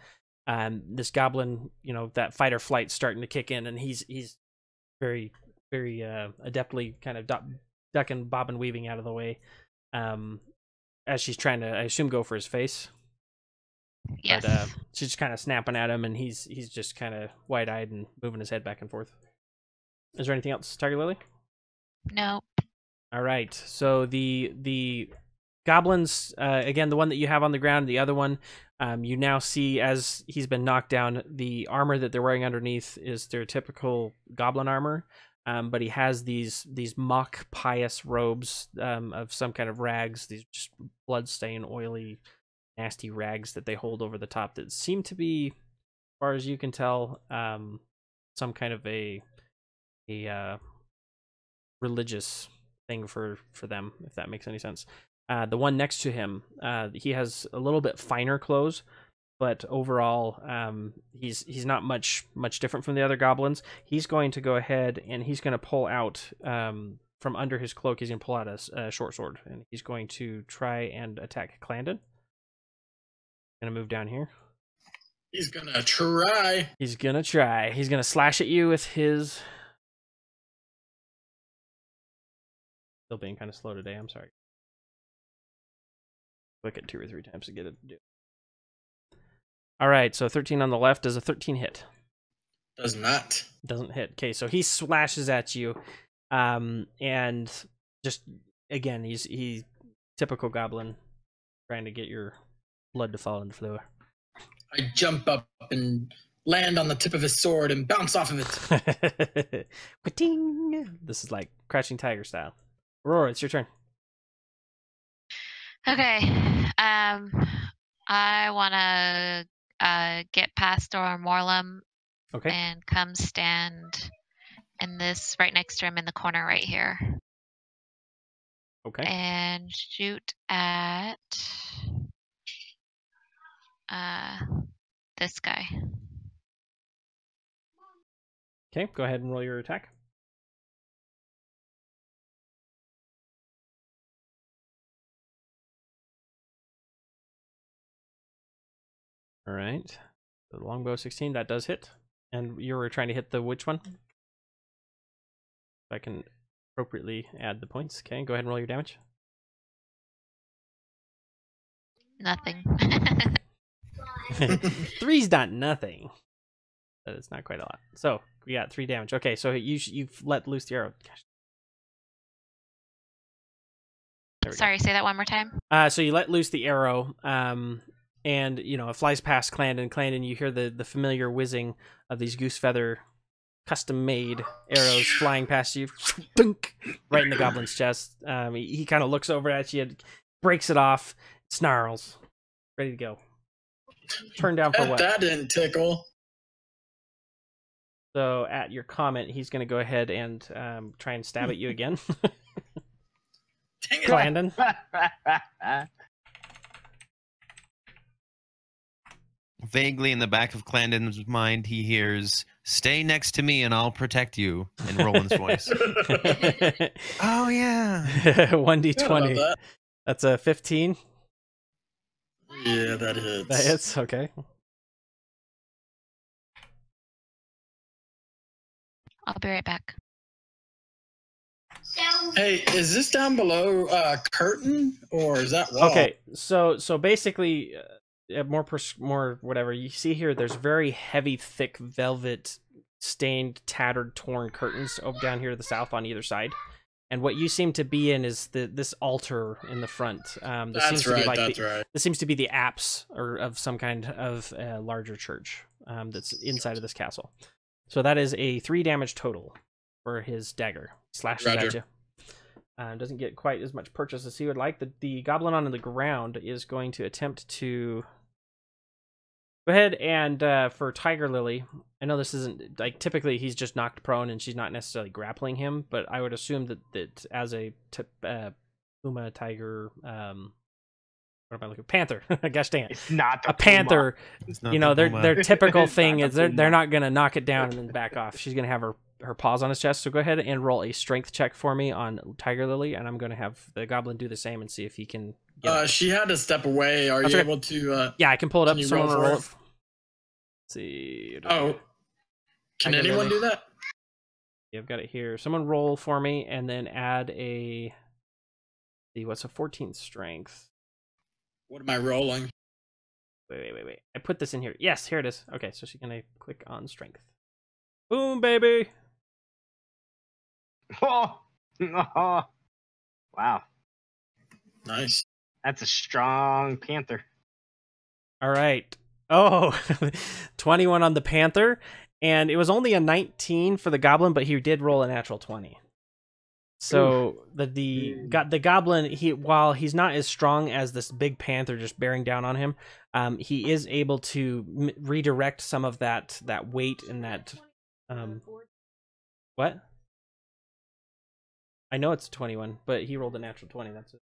This goblin, that fight or flight starting to kick in, and he's very, very adeptly kind of ducking, bobbing, weaving out of the way. As she's trying to, I assume, go for his face. Yes. But she's just kind of snapping at him, and he's just kind of wide-eyed and moving his head back and forth. Is there anything else, Tiger Lily? No. All right. So the goblins, again, the one that you have on the ground, the other one, you now see as he's been knocked down, the armor that they're wearing underneath is their typical goblin armor. But he has these mock pious robes of some kind of rags, these just blood-stained, oily, nasty rags that they hold over the top that seem to be, as far as you can tell, some kind of a religious thing for them, if that makes any sense. The one next to him, he has a little bit finer clothes, but overall, he's not much different from the other goblins. He's going to go ahead and he's going to pull out from under his cloak. He's going to pull out a short sword, and he's going to try and attack Clandon. Going to move down here. He's gonna try. He's gonna slash at you with his. Still being kind of slow today. I'm sorry. Click it 2 or 3 times to get it to do. All right, so 13 on the left. Does a 13 hit? Does not. Doesn't hit. Okay, so he slashes at you, and just again, he's typical goblin, trying to get your blood to fall on the floor. I jump up and land on the tip of his sword and bounce off of it. Ka-ting! This is like Crouching Tiger style. Aurora, it's your turn. Okay. I want to get past Morlem Okay. and come stand in this right next to him in the corner right here. Okay. And shoot at this guy. Okay, go ahead and roll your attack. All right. The longbow 16, that does hit. And you were trying to hit the which one? If I can appropriately add the points. Okay, go ahead and roll your damage. Nothing. 3's not nothing. But it's not quite a lot. So we got 3 damage. Okay, so you've let loose the arrow. Gosh. Sorry, say that one more time. So you let loose the arrow, and it flies past Clandon. Clandon, you hear the familiar whizzing of these goose feather, custom-made arrows flying past you, right in the goblin's chest. He kind of looks over at you, breaks it off, snarls, ready to go. Turn down for what? That didn't tickle. So at your comment, he's going to go ahead and try and stab at you again. Dang it. Clandon. Vaguely in the back of Clandon's mind, he hears, "Stay next to me and I'll protect you," in Roland's voice. Oh, yeah. 1d20. That. That's a 15. Yeah, that hits. That hits. Okay. I'll be right back. Hey, is this down below curtain or is that wall? Okay, so basically, more whatever you see here. There's very heavy, thick velvet, stained, tattered, torn curtains over down here to the south on either side. And what you seem to be in is this altar in the front. That's right. This seems to be the apse or of some kind of larger church that's inside of this castle. So that is a 3 damage total for his dagger. Slashes at you. Doesn't get quite as much purchase as he would like. The goblin on the ground is going to attempt to go ahead and for Tiger Lily. I know this isn't like typically he's just knocked prone and she's not necessarily grappling him, but I would assume that as a puma tiger, what am I looking? Panther. Gosh dang it! It's not a panther. not You know their typical It's thing not is the they're not gonna knock it down and then back off. She's gonna have her paws on his chest. So go ahead and roll a strength check for me on Tiger Lily, and I'm gonna have the goblin do the same and see if he can. She had to step away. Are you able to? Yeah, I can pull it up. can you Someone roll for roll it? it. Let's see. Oh, can Tiger anyone Lily. do that? Yeah, I've got it here. Someone roll for me and then add a. See what's a 14 strength. What am I rolling? Wait. I put this in here. Yes, here it is. Okay, so she's gonna click on strength. Boom, baby. Oh, wow. Nice. That's a strong panther. All right. Oh, 21 on the panther, and it was only a 19 for the goblin, but he did roll a natural 20. So the goblin, while he's not as strong as this big panther just bearing down on him, he is able to redirect some of that weight and that what? I know it's 21, but he rolled a natural 20. That's it.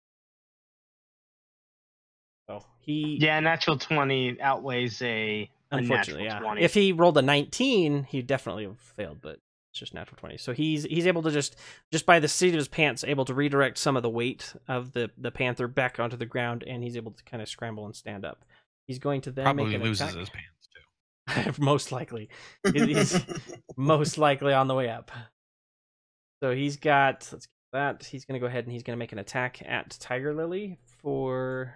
So natural 20 outweighs a unfortunately, natural yeah. 20. If he rolled a 19, he definitely would have failed, but it's just natural 20. So he's able to just by the seat of his pants, able to redirect some of the weight of the panther back onto the ground, and he's able to kind of scramble and stand up. He's going to then Probably make an loses attack. his pants too. Most likely. He's most likely on the way up. So he's got, let's get that. He's going to go ahead and he's going to make an attack at Tiger Lily for.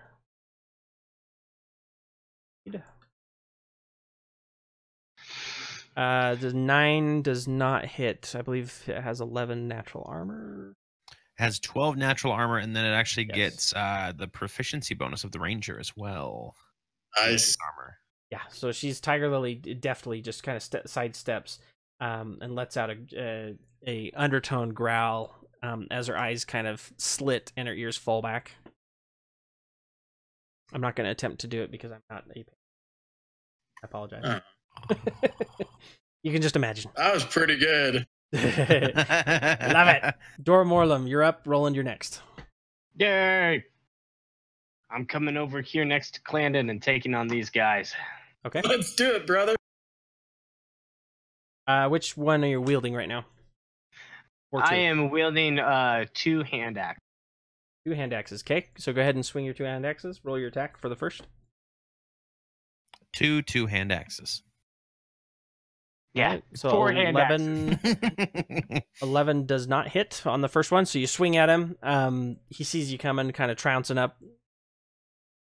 The 9 does not hit. I believe it has 11 natural armor. Has 12 natural armor, and then it actually Yes. gets the proficiency bonus of the ranger as well. Nice. Armor. Yeah, so Tiger Lily deftly just kind of sidesteps and lets out a undertone growl as her eyes kind of slit and her ears fall back. I'm not going to attempt to do it because I'm not a. I apologize. You can just imagine. That was pretty good. Love it. Dora Morlum, you're up. Roland, you're next. Yay! I'm coming over here next to Clandon and taking on these guys. Okay. Let's do it, brother. Which one are you wielding right now? Or two? I am wielding 2 hand axes. 2 hand axes. Okay, so go ahead and swing your 2 hand axes. Roll your attack for the first. 2 hand axes. Yeah, Right, so 4 hand 11, 11 does not hit on the first one, so you swing at him. He sees you coming, kind of trouncing up.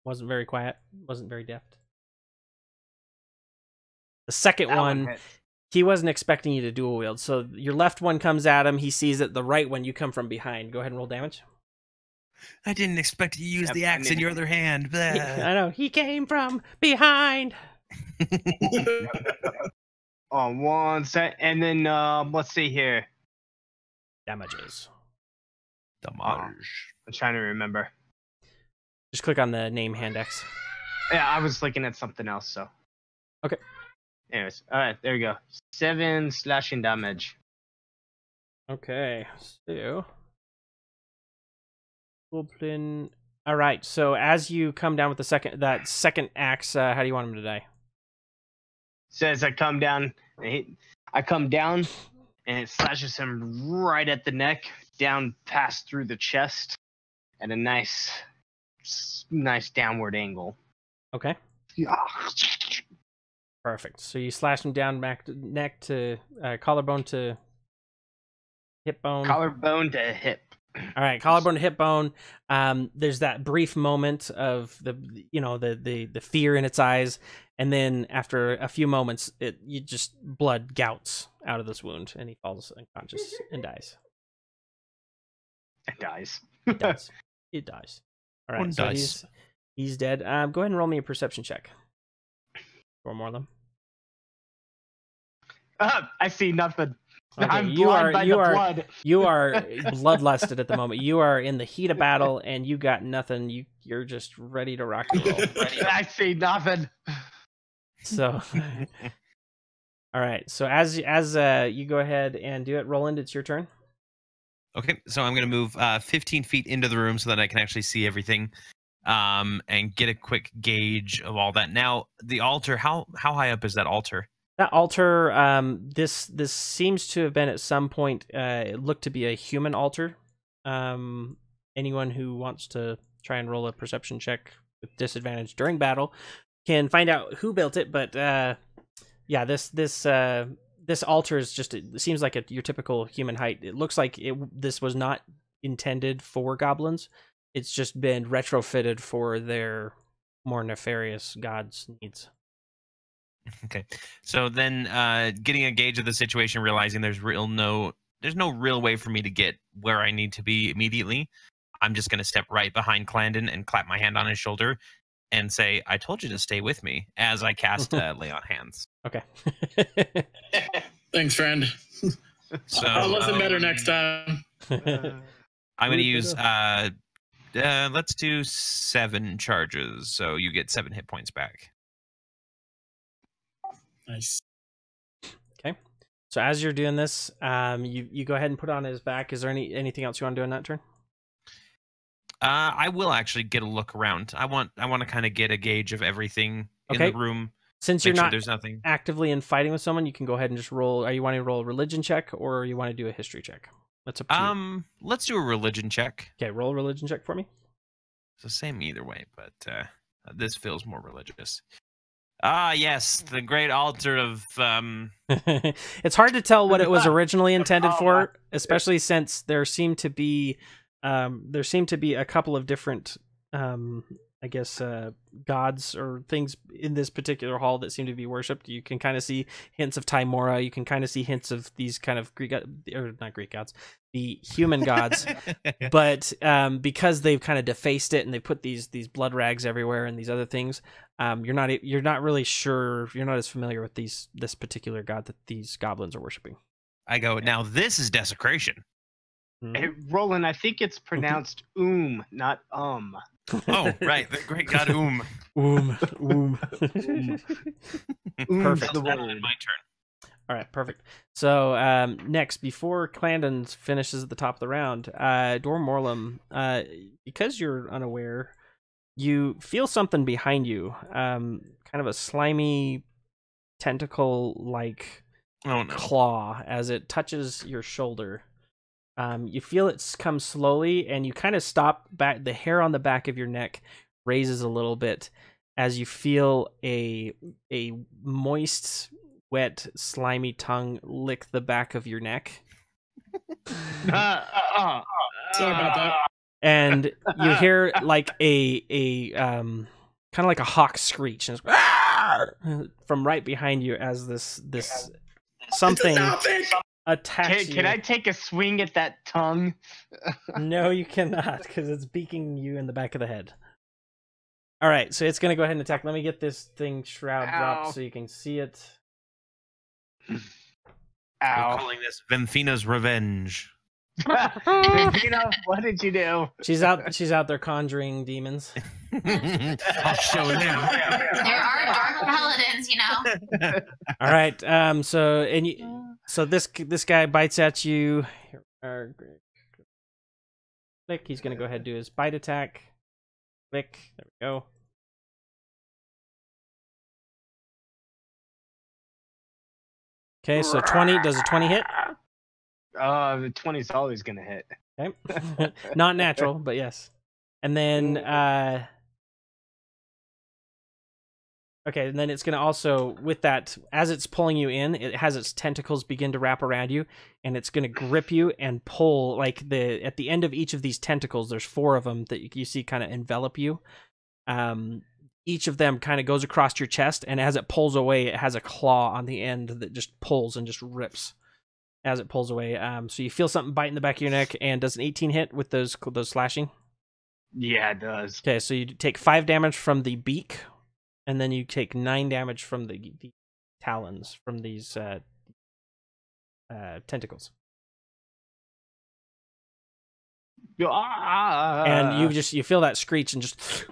Wasn't very quiet. Wasn't very deft. The second That one hit. he wasn't expecting you to dual wield. So your left one comes at him. He sees it. The right one, you come from behind. Go ahead and roll damage. I didn't expect you to use Yep, the I axe in knew your it. other hand. Blah. I know. He came from behind. On 1 sec, and then let's see here. Damages. Damage. I'm trying to remember. Just click on the name hand X. Yeah, I was looking at something else. So. Okay. Anyways, all right, there you go. 7 slashing damage. Okay. So. Goblin. All right. So as you come down with that second axe, how do you want him to die? Says I come down, I come down, and it slashes him right at the neck, down past through the chest, at a nice downward angle. Okay. Yeah. Perfect. So you slash him down back to neck to collarbone to hip bone. Collarbone to hip. All right, collarbone to hip bone. There's that brief moment of the fear in its eyes, and then after a few moments, blood gouts out of this wound, and he falls unconscious and dies. It dies. It dies. It dies. All right, One so dice. he's dead. Go ahead and roll me a perception check. Or more of them. I see nothing. Okay, I'm blind by the blood. You are bloodlusted at the moment. You are in the heat of battle, and you got nothing. You're just ready to rock and roll. I see nothing. So, all right. So as you go ahead and do it, Roland, it's your turn. Okay, so I'm going to move 15 feet into the room so that I can actually see everything, and get a quick gauge of all that. Now, the altar. How high up is that altar? That altar, this seems to have been at some point. It looked to be a human altar. Anyone who wants to try and roll a perception check with disadvantage during battle can find out who built it. But yeah, this altar is just. It seems like your typical human height. It looks like this was not intended for goblins. It's just been retrofitted for their more nefarious gods' needs. Okay, so then getting a gauge of the situation, realizing there's no real way for me to get where I need to be immediately. I'm just going to step right behind Clandon and clap my hand on his shoulder and say, "I told you to stay with me," as I cast Lay on Hands. Okay. Thanks, friend. So I'll listen better next time. I'm going to use let's do 7 charges, so you get 7 hit points back. Nice. Okay. So as you're doing this, you go ahead and put on his back. Is there anything else you want to do in that turn? I will actually get a look around. I want to kind of get a gauge of everything in the room. Since you're not there's nothing actively in fighting with someone, you can go ahead and just roll. Are you wanting to roll a religion check, or you want to do a history check? That's up to you. Let's do a religion check. Okay, roll a religion check for me. It's the same either way, but this feels more religious. Ah, yes, the great altar of It's hard to tell what it was originally intended for, especially since there seem to be a couple of different gods or things in this particular hall that seem to be worshipped. You can kind of see hints of Timora. You can kind of see hints of these kind of not Greek gods, the human gods. But because they've kind of defaced it and they put these blood rags everywhere and these other things, you're not really sure. You're not as familiar with this particular god that these goblins are worshiping. I go, now this is desecration. Hey, Roland, I think it's pronounced not Oh, right, the great god Perfect. The one. My turn. All right, perfect. So next, before Clandon finishes at the top of the round, Dormorlum, because you're unaware, you feel something behind you, kind of a slimy tentacle-like claw as it touches your shoulder. You feel it come slowly, and you kind of stop back. The hair on the back of your neck raises a little bit as you feel a moist, wet, slimy tongue lick the back of your neck. Sorry about that. And you hear like a kind of like a hawk screech from right behind you as this something attacks you. Can I take a swing at that tongue? No, you cannot, because it's beaking you in the back of the head. All right, so it's going to go ahead and attack. Let me get this thing shroud dropped so you can see it. Ow. We're calling this Venfina's revenge. Venfina, what did you do? She's out there conjuring demons. I'll show them. There are dark paladins, you know. All right, so this guy bites at you. Click. He's going to go ahead and do his bite attack. Click. There we go. Okay, so 20. Does a 20 hit? The 20 is always going to hit. Okay. Not natural, but yes. And then Okay, and then it's going to also, with that, as it's pulling you in, it has its tentacles begin to wrap around you, and it's going to grip you and pull, like, at the end of each of these tentacles, there's 4 of them that you see kind of envelop you. Each of them kind of goes across your chest, and as it pulls away, it has a claw on the end that just pulls and just rips as it pulls away. So you feel something bite in the back of your neck, and does an 18 hit with those slashing? Yeah, it does. Okay, so you take 5 damage from the beak, and then you take 9 damage from the talons from these tentacles. And you feel that screech and just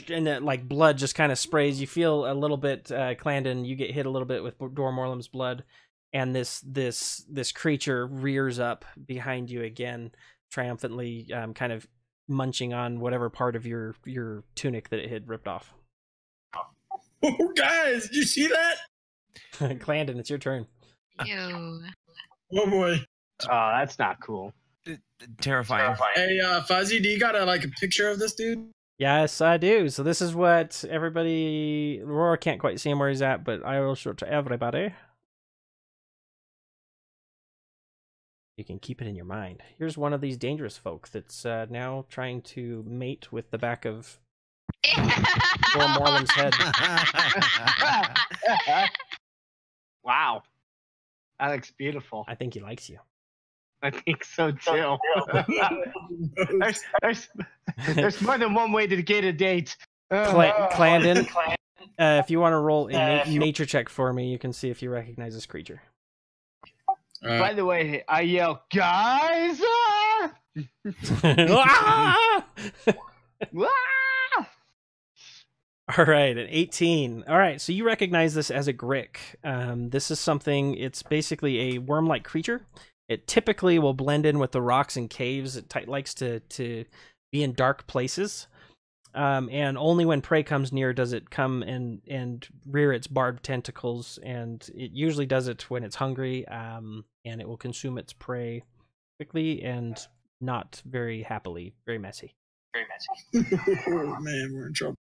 and that, like, blood just kind of sprays. You feel a little bit, Clandon, you get hit a little bit with Dormorlem's blood, and this creature rears up behind you again, triumphantly, kind of munching on whatever part of your tunic that it had ripped off. Oh, guys, did you see that? Clandon, it's your turn. Ew. Oh boy. Oh, that's not cool. Terrifying. Hey, Fuzzy, do you got a picture of this dude? Yes, I do. So this is what everybody... Aurora can't quite see him where he's at, but I will show it to everybody. You can keep it in your mind. Here's one of these dangerous folk that's now trying to mate with the back of Dormorlem's head. Wow. That looks beautiful. I think he likes you. I think so too. there's more than one way to get a date. Clandon, if you want to roll a nature check for me, you can see if you recognize this creature. By the way, I yell, guys! Ah! All right, an 18. All right, so you recognize this as a grick. This is something, it's basically a worm-like creature. It typically will blend in with the rocks and caves. It likes to be in dark places. And only when prey comes near does it come and rear its barbed tentacles. And it usually does it when it's hungry. And it will consume its prey quickly and not very happily. Very messy. Oh, man, we're in trouble.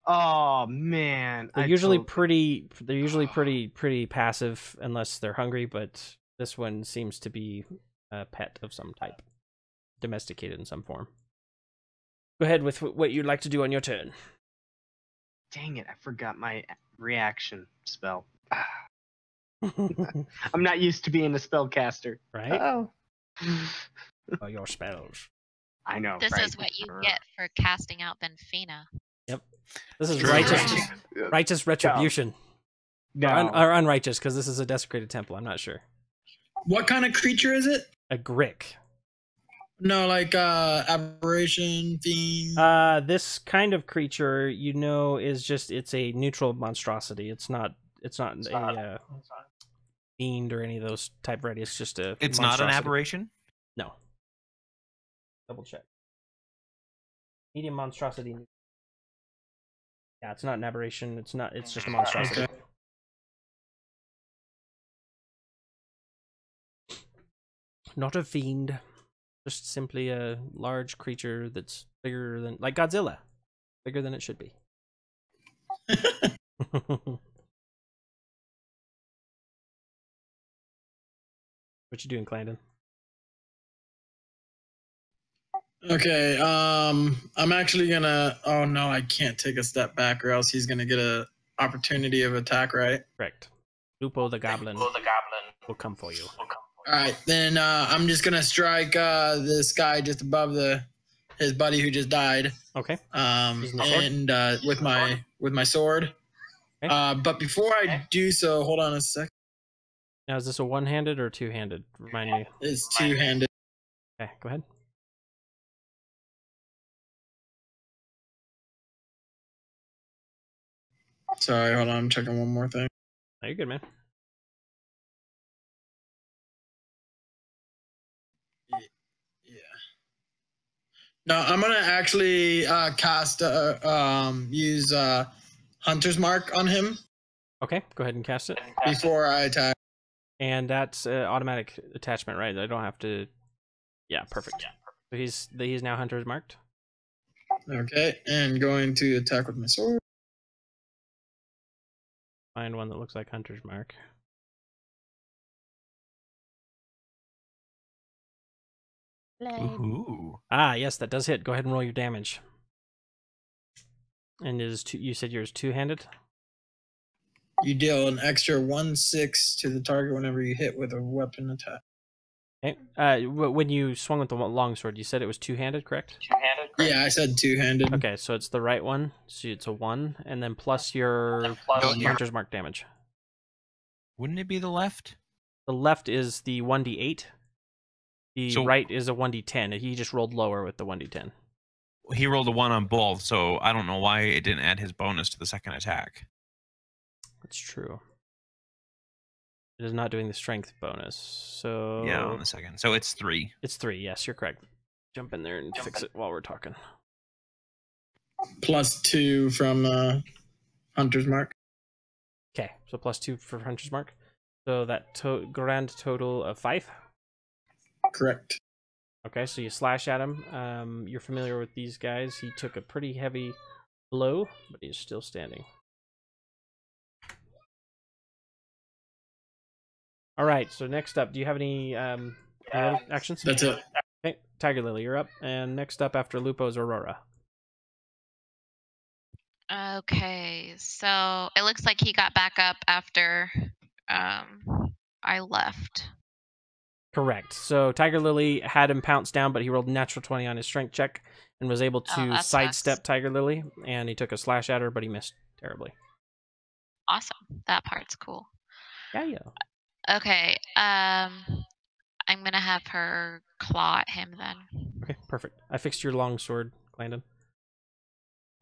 Oh man. They're usually pretty passive unless they're hungry, but this one seems to be a pet of some type, domesticated in some form. Go ahead with what you'd like to do on your turn. Dang it, I forgot my reaction spell. I'm not used to being a spellcaster. Right? Oh. Your spells. I know. This right? is what you get for casting out Benfina. Yep. This is True. righteous retribution. No. Or unrighteous, because this is a desecrated temple. I'm not sure. What kind of creature is it? A grick. No, like aberration, fiend. This kind of creature, is just, it's a neutral monstrosity. It's not a fiend or any of those type variety. It's just a It's not an aberration? No. Double check. Medium monstrosity. Yeah, it's not an aberration. It's just a monstrosity. Okay. Not a fiend. Just simply a large creature that's bigger than, like Godzilla. Bigger than it should be. What you doing, Clandon? Okay, I'm actually gonna. Oh no, I can't take a step back, or else he's gonna get a opportunity of attack, right? Correct. Lupo the Goblin will come for you. All right, then I'm just gonna strike this guy just above his buddy who just died. Okay. And with my sword. Okay. But before I do so, hold on a sec. Now, is this a one-handed or two-handed? Remind me. It's two-handed. Okay, go ahead. Sorry, hold on. I'm checking one more thing. Oh, you're good, man. Yeah. No, I'm gonna actually cast use Hunter's Mark on him. Okay, go ahead and cast it. Before I attack. And that's automatic attachment, right? I don't have to. Yeah, perfect. So he's now Hunter's marked. Okay, and going to attack with my sword. find one that looks like Hunter's Mark. Ooh. Ah, yes, that does hit. Go ahead and roll your damage. And it is two, you said yours two-handed? You deal an extra 1/6 to the target whenever you hit with a weapon attack. Okay. When you swung with the longsword, you said it was two-handed, correct? Yeah, I said two-handed. Okay, so it's the right one. So it's a 1, and then plus your Hunter's Mark damage. Wouldn't it be the left? The left is the 1d8. The right is a 1d10. He just rolled lower with the 1d10. He rolled a 1 on both, so I don't know why it didn't add his bonus to the second attack. That's true. It is not doing the strength bonus, so... Yeah, on the second. So it's 3. It's 3, yes, you're correct. Jump in there and fix it while we're talking. Plus 2 from Hunter's Mark. Okay, so plus 2 for Hunter's Mark. So that grand total of 5? Correct. Okay, so you slash at him. You're familiar with these guys. He took a pretty heavy blow, but he's still standing. All right, so next up, do you have any actions? That's it. Okay, Tiger Lily, you're up. And next up after Lupo is Aurora. Okay, so it looks like he got back up after I left. Correct. So Tiger Lily had him pounce down, but he rolled a natural 20 on his strength check and was able to sidestep Tiger Lily, and he took a slash at her, but he missed terribly. Awesome. That part's cool. Yeah. Okay, I'm gonna have her claw at him then. Okay, perfect. I fixed your longsword, Glandon.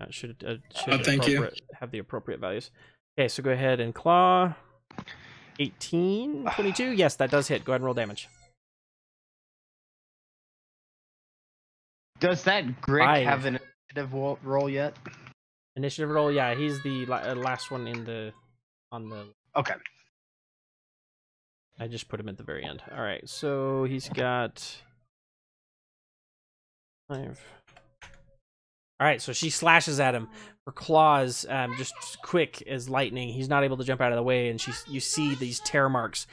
Should thank you. Have the appropriate values. Okay, so go ahead and claw. 18, 22. Yes, that does hit. Go ahead and roll damage. Does that Grick 5. have an initiative roll yet? Initiative roll, yeah. He's the last one on the. Okay. I just put him at the very end. All right, so he's got 5. All right, so she slashes at him. Her claws, just quick as lightning. He's not able to jump out of the way, and you see these tear marks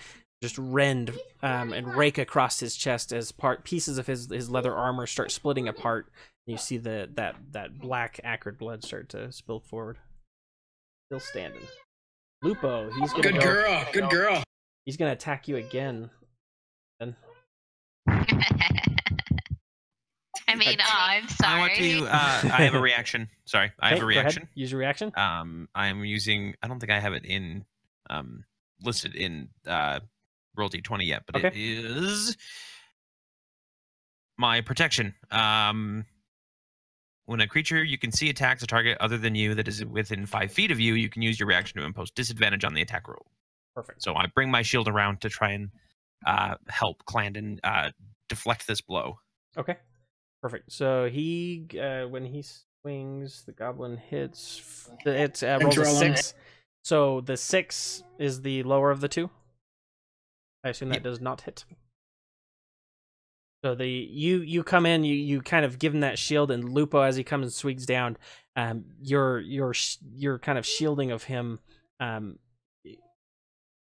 just rend and rake across his chest as pieces of his leather armor start splitting apart. And you see that black acrid blood start to spill forward. Still standing. Lupo, he's gonna Good girl. He's gonna attack you again. Then. I mean, I'm sorry. I want to. I have a reaction. Sorry, I have a reaction. Use your reaction. I'm using. I don't think I have it in listed in roll d20 yet, but it is my protection. When a creature you can see attacks a target other than you that is within 5 feet of you, you can use your reaction to impose disadvantage on the attack roll. Perfect. So I bring my shield around to try and help Clandon deflect this blow. Okay. Perfect. So he, when he swings, the goblin hits. It rolls a 6. So the 6 is the lower of the 2. I assume that does not hit. So you come in, you kind of give him that shield, and Lupo, as he comes and swings down, your kind of shielding of him,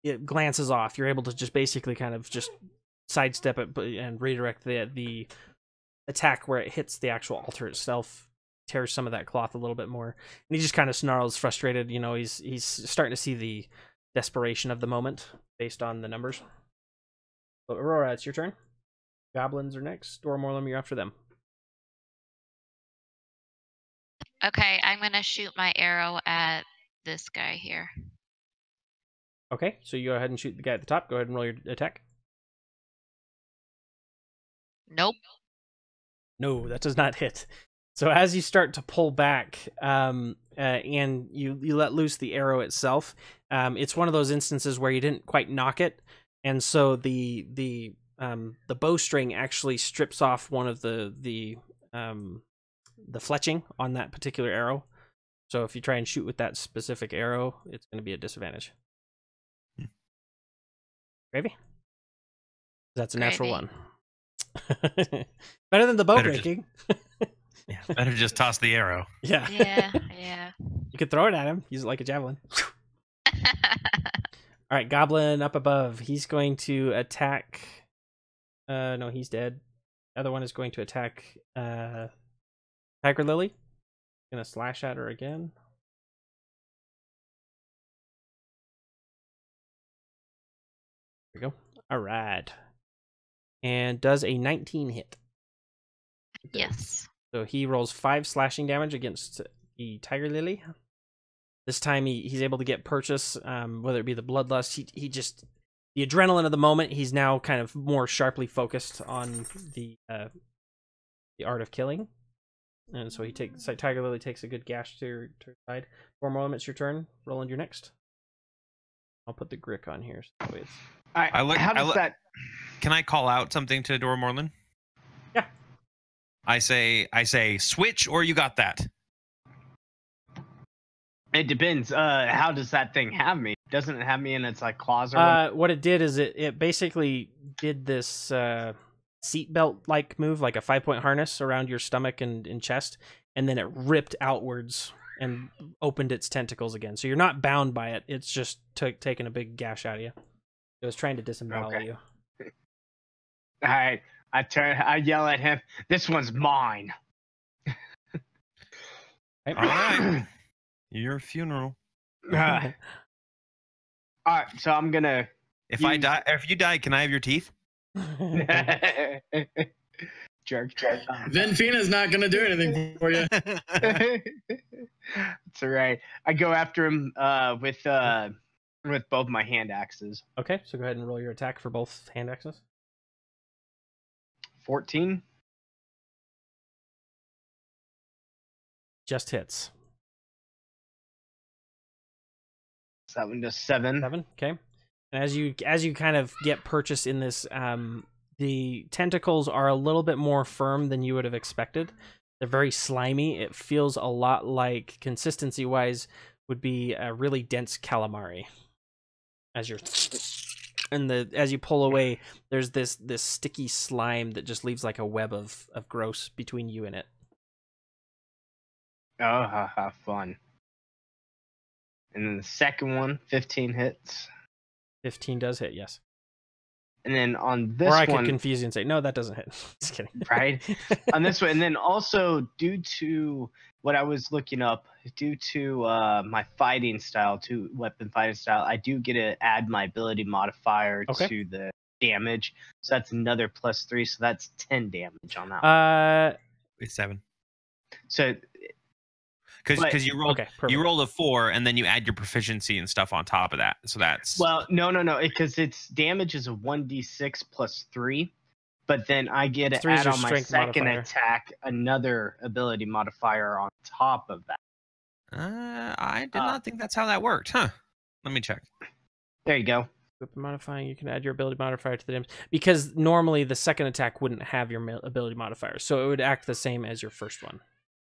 it glances off. You're able to just basically kind of just sidestep it and redirect the attack where it hits the actual altar itself, tears some of that cloth a little bit more, and he just kind of snarls, frustrated. You know, he's starting to see the desperation of the moment based on the numbers. But Aurora, it's your turn. Goblins are next. Dormorlum, you're after them. Okay, I'm gonna shoot my arrow at this guy here. Okay, so you go ahead and shoot the guy at the top. Go ahead and roll your attack. Nope. No, that does not hit. So as you start to pull back, and you let loose the arrow itself, it's one of those instances where you didn't quite knock it, and so the bowstring actually strips off one of the fletching on that particular arrow. So if you try and shoot with that specific arrow, it's going to be a disadvantage. Gravy? That's a natural 1. Better than the bow breaking. Yeah, better just toss the arrow. Yeah. Yeah. You could throw it at him. Use it like a javelin. All right, Goblin up above. He's going to attack. No, he's dead. The other one is going to attack Tiger Lily. Gonna slash at her again. There we go. All right. And does a 19 hit. Yes. So he rolls 5 slashing damage against the Tiger Lily. This time he's able to get purchase, whether it be the bloodlust. He just, the adrenaline of the moment, he's now kind of more sharply focused on the art of killing. And so Tiger Lily takes a good gash to her side. 4 more elements, your turn. Roland, you're next. I'll put the Grick on here. So it's... How does that... Can I call out something to Dora Morland? Yeah. I say, switch, or you got that. It depends. How does that thing have me? Doesn't it have me in its like claws or what it did is it basically did this seatbelt like move, like a 5-point harness around your stomach and chest, and then it ripped outwards and opened its tentacles again. So you're not bound by it. It's just taking a big gash out of you. It was trying to disembowel you. All right. I yell at him. This one's mine. All right. Your funeral. All right. So I'm gonna. If you die, can I have your teeth? Jerk. Venfina's not gonna do anything for you. It's all right. I go after him with both my hand axes. Okay, so go ahead and roll your attack for both hand axes. 14. Just hits. So that one does 7. 7. Okay. And as you kind of get purchased in this, the tentacles are a little bit more firm than you would have expected. They're very slimy. It feels a lot like, consistency-wise, would be a really dense calamari. As you're, and as you pull away, there's this sticky slime that just leaves like a web of gross between you and it. Oh, fun. And then the second one, 15 hits. 15 does hit, yes. And then on this one... Or I one... could confuse you and say, no, that doesn't hit. Just kidding. Right? On this one, and then also due to what I was looking up, due to my fighting style, weapon fighting style, I do get to add my ability modifier to the damage. So that's another +3, so that's 10 damage on that one. It's 7. So... Because you rolled a 4 and then you add your proficiency and stuff on top of that. So that's no, because its damage is a 1d6 +3, but then I get to add on my second attack another ability modifier on top of that. I did not think that's how that worked, huh? Let me check. There you go. Weapon modifying, you can add your ability modifier to the damage, because normally the second attack wouldn't have your ability modifier, so it would act the same as your first one.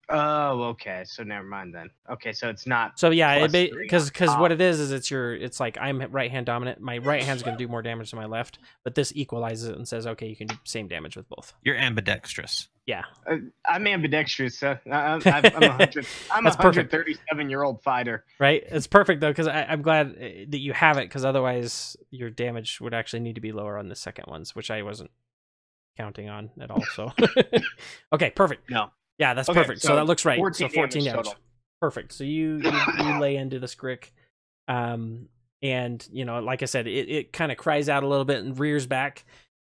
Oh, okay. So never mind then. Okay, so it's not. So yeah, because what it is it's like I'm right hand dominant. My right hand's gonna do more damage than my left, but this equalizes it and says, okay, you can do same damage with both. You're ambidextrous. Yeah, I'm ambidextrous. I'm a 137-year-old fighter. Right. It's perfect though, because I'm glad that you have it, because otherwise your damage would actually need to be lower on the second ones, which I wasn't counting on at all. So okay, perfect. No. Yeah, that's perfect. So that looks right. 14 so 14 damage. total. Perfect. So you lay into this Grick, and like I said, it kind of cries out a little bit and rears back.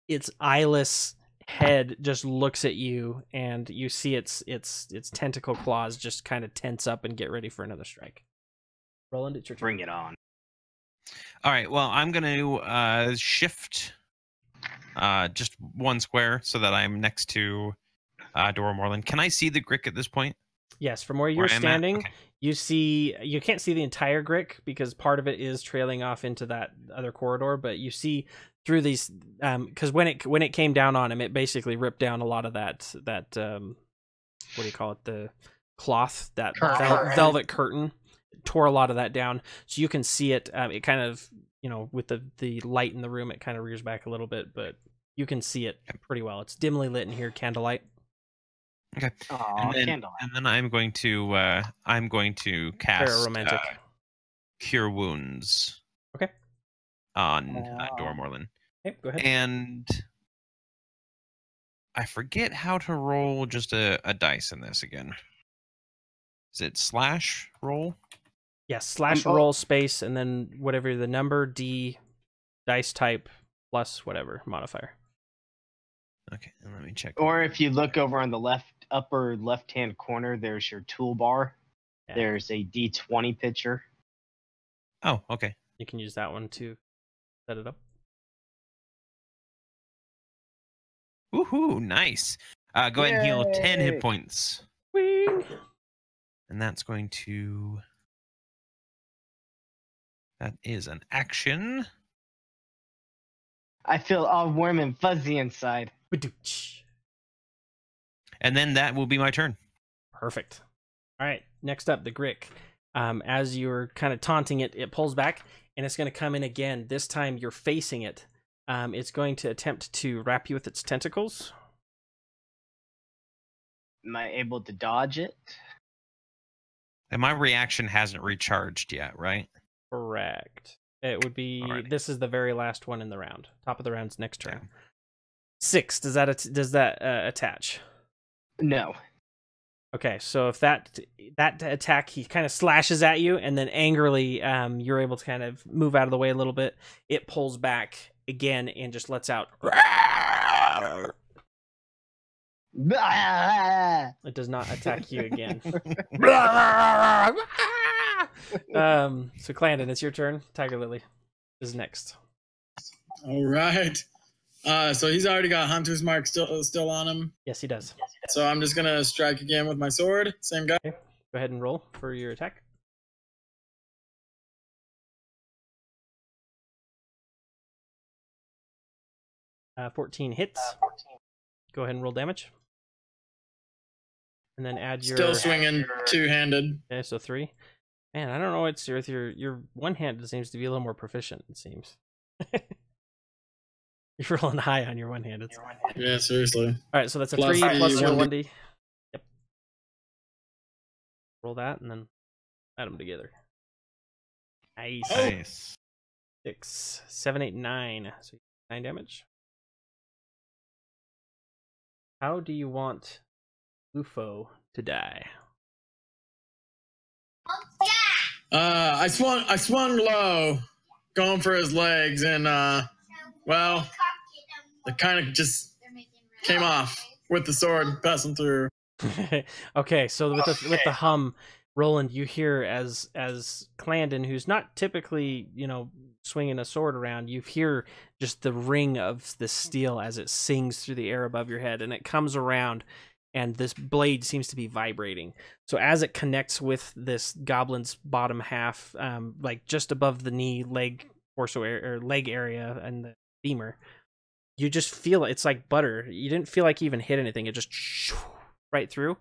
Its eyeless head just looks at you, and you see its tentacle claws just kind of tense up and get ready for another strike. Roland, it's your turn. Bring it on. All right. Well, I'm gonna shift just 1 square so that I'm next to Dora Morland. Can I see the Grick at this point? Yes, from where you're standing, okay. You can't see the entire Grick because part of it is trailing off into that other corridor, but you see through these, because when it came down on him, it basically ripped down a lot of that what do you call it, the cloth, that velvet curtain, it tore a lot of that down, so you can see it. It kind of, with the light in the room, it kind of rears back a little bit, but you can see it pretty well. It's dimly lit in here, candlelight. Okay. Aww, and then I'm going to cast romantic. cure wounds. Okay. On Dormorlin. Okay, go ahead. And I forget how to roll just a dice in this again. Is it slash roll? Yes, slash roll space and then whatever the number, D, dice type, plus whatever modifier. Okay, and let me check. Or if you look over on the upper left-hand corner, there's your toolbar. Yeah. There's a D20 picture. Oh, okay. You can use that one to set it up. Woohoo, nice. Go ahead and heal 10 hit points. Wing. And that's going to... That is an action. I feel all warm and fuzzy inside. And then that will be my turn. Perfect. All right, next up, the Grick. As you're kind of taunting it, it pulls back, and it's going to come in again. This time you're facing it. It's going to attempt to wrap you with its tentacles. Am I able to dodge it? And my reaction hasn't recharged yet, right? Correct. It would be... Alrighty. This is the very last one in the round. Top of the round's next turn. Yeah. 6. Does that attach? No. Okay, so if that attack, he kind of slashes at you, and then angrily, you're able to kind of move out of the way a little bit. It pulls back again and just lets out. It does not attack you again. So Clandon, it's your turn. Tiger Lily is next. All right. So he's already got Hunter's Mark still on him. Yes, he does. So I'm just gonna strike again with my sword. Same guy. Okay. Go ahead and roll for your attack. 14 hits. 14. Go ahead and roll damage. And then add your... Still swinging two-handed. Okay, so 3. Man, I don't know what's with your one-handed seems to be a little more proficient, it seems. You're rolling high on your one-handed. Yeah, seriously. All right, so that's a plus 3 plus your 1D. 1D. Yep. Roll that and then add them together. Nice. Nice. 6, 7, 8, 9. So 9 damage. How do you want Lufo to die? I swung low, going for his legs, and well, it kind of just came off with the sword passing through. Okay, so with the hum, Roland, you hear as Clandon, who's not typically, swinging a sword around, you hear just the ring of the steel as it sings through the air above your head, and it comes around, and this blade seems to be vibrating. So as it connects with this goblin's bottom half, like just above the knee, leg, torso or leg area, and the femur, you just feel it's like butter. You didn't feel like you even hit anything; it just right through.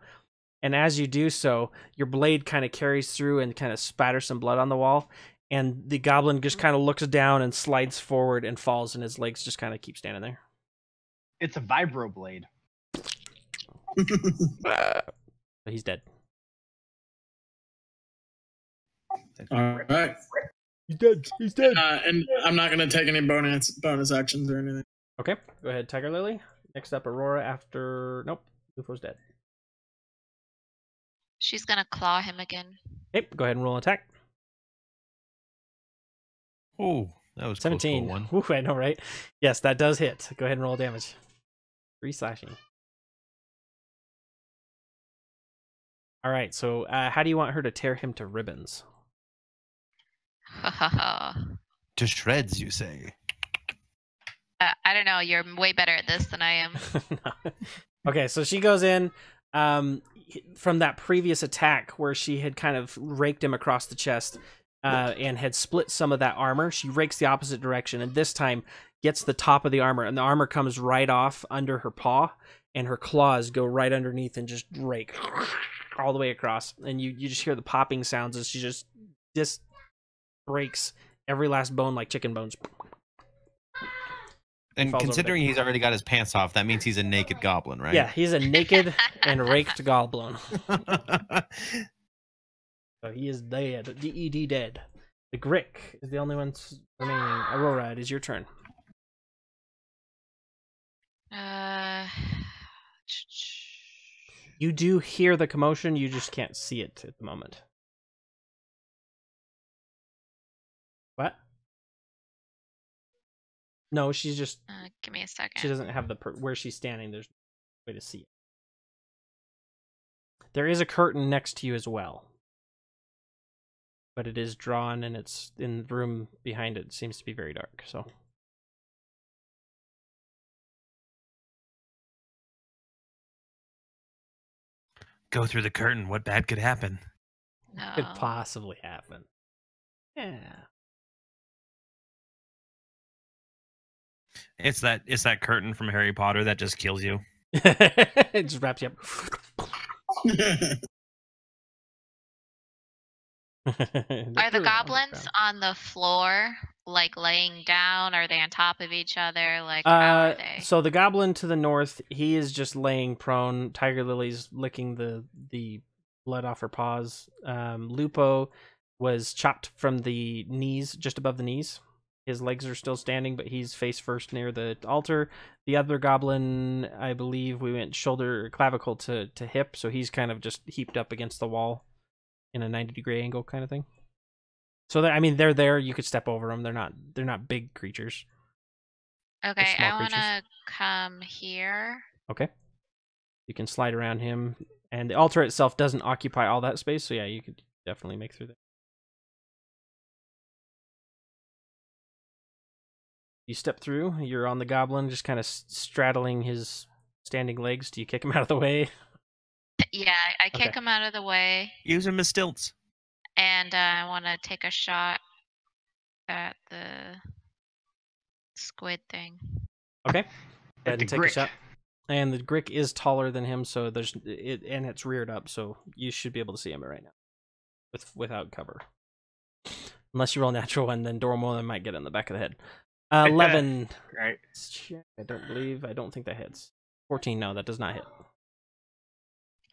And as you do so, your blade kind of carries through and kind of spatters some blood on the wall. And the goblin just kind of looks down and slides forward and falls, and his legs just kind of keep standing there. It's a vibroblade. But he's dead. All right. He's dead. He's dead. And I'm not going to take any bonus actions or anything. Okay. Go ahead, Tiger Lily. Next up, Aurora after... Nope. Lufo's dead. She's gonna claw him again. Okay. Go ahead and roll an attack. Oh, that was 17. One. Ooh, I know, right? Yes, that does hit. Go ahead and roll damage. 3 slashing. All right, so how do you want her to tear him to ribbons? To shreds, you say? I don't know. You're way better at this than I am. Okay, so she goes in from that previous attack where she had kind of raked him across the chest. And had split some of that armor. She rakes the opposite direction, and this time gets the top of the armor, and the armor comes right off under her paw, and her claws go right underneath and just rake all the way across. And you just hear the popping sounds as she just breaks every last bone like chicken bones. And considering he's already got his pants off, that means he's a naked goblin, right? Yeah, he's a naked and raked goblin. So he is dead. D-E-D dead. The Grick is the only one remaining. Aurora, it is your turn. You do hear the commotion, you just can't see it at the moment. What? No, she's just... give me a second. She doesn't have the... where she's standing, there's no way to see it. There is a curtain next to you as well. But it is drawn, and it's in the room behind it. It seems to be very dark, so... Go through the curtain. What bad could happen? No. Could possibly happen. Yeah. It's that curtain from Harry Potter that just kills you. It just wraps you up. Are the goblins on the floor, like laying down? Are they on top of each other? Like, how are they? So the goblin to the north, he is just laying prone. Tiger Lily's licking the blood off her paws. Lupo was chopped from the knees, just above the knees. His legs are still standing, but he's face first near the altar. The other goblin, I believe, we went clavicle to hip, so he's kind of just heaped up against the wall in a 90-degree angle kind of thing. So they're there. You could step over them. They're not big creatures. Okay, small I want to creatures. come here. Okay. You can slide around him, and the altar itself doesn't occupy all that space, so yeah, you could definitely make through that. You step through, you're on the goblin, just kind of straddling his standing legs. Do you kick him out of the way? Yeah, I kick Okay. him out of the way, Use him as stilts. and I want to take a shot at the squid thing. Okay. Go ahead the and take a Grick. shot. And the Grick is taller than him, so and it's reared up, so you should be able to see him right now, without cover. Unless you roll a natural one, then Dormola might get in the back of the head. 11. Right. I don't think that hits. 14, no, that does not hit.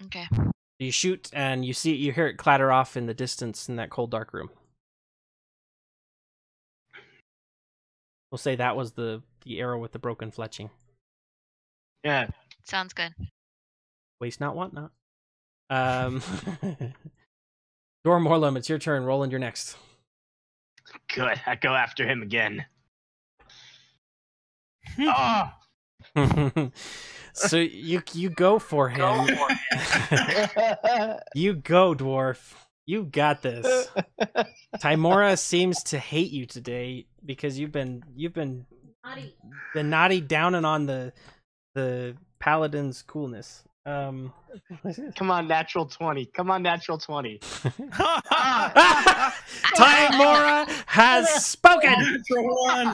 Okay. You shoot, and you hear it clatter off in the distance in that cold, dark room. We'll say that was the arrow with the broken fletching. Yeah. Sounds good. Waste not, want not. Dormorlum, it's your turn. Roland, you're next. Good. I go after him again. Oh! So you go for him. You go, dwarf. You got this. Timora seems to hate you today because you've been naughty downing on the paladin's coolness. Come on, natural 20. Come on, natural 20. Timora has spoken. Natural one.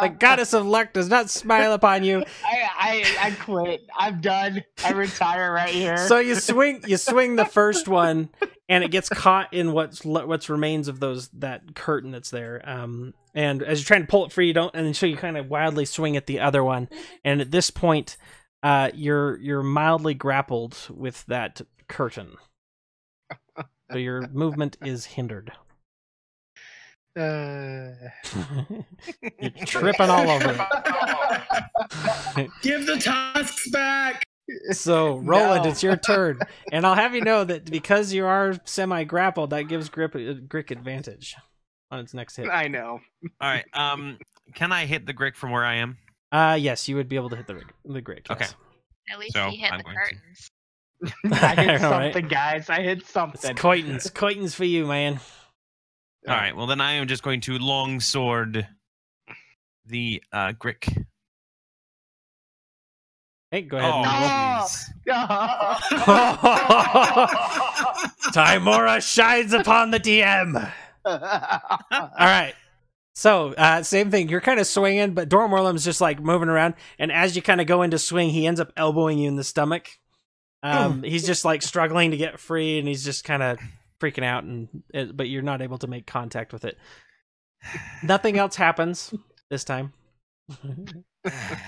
The goddess of luck does not smile upon you. I quit. I'm done. I retire right here. So you swing the first one, and it gets caught in what's remains of that curtain that's there. And as you're trying to pull it free, you don't, and so you kind of wildly swing at the other one. And at this point, you're mildly grappled with that curtain, so your movement is hindered. You're tripping all over it. Give the tusks back. So, Roland, No. it's your turn. And I'll have you know that because you are semi-grappled, that gives Grick advantage on its next hit. I know. All right. Can I hit the Grick from where I am? Yes, you would be able to hit the Grick. Yes. Okay. At least So, he hit I'm the going to- curtains. I hit All right. something, guys. I hit It's something. Coitons for you, man. All right. Well, then I am just going to longsword the Grick. Hey, go ahead. Oh, and Oh. jeez. Timora shines upon the DM. All right. So, same thing. You're kind of swinging, but Dormorlum's just like moving around. And as you kind of go into swing, he ends up elbowing you in the stomach. He's just like struggling to get free, and he's just kind of freaking out. But you're not able to make contact with it. Nothing else happens this time.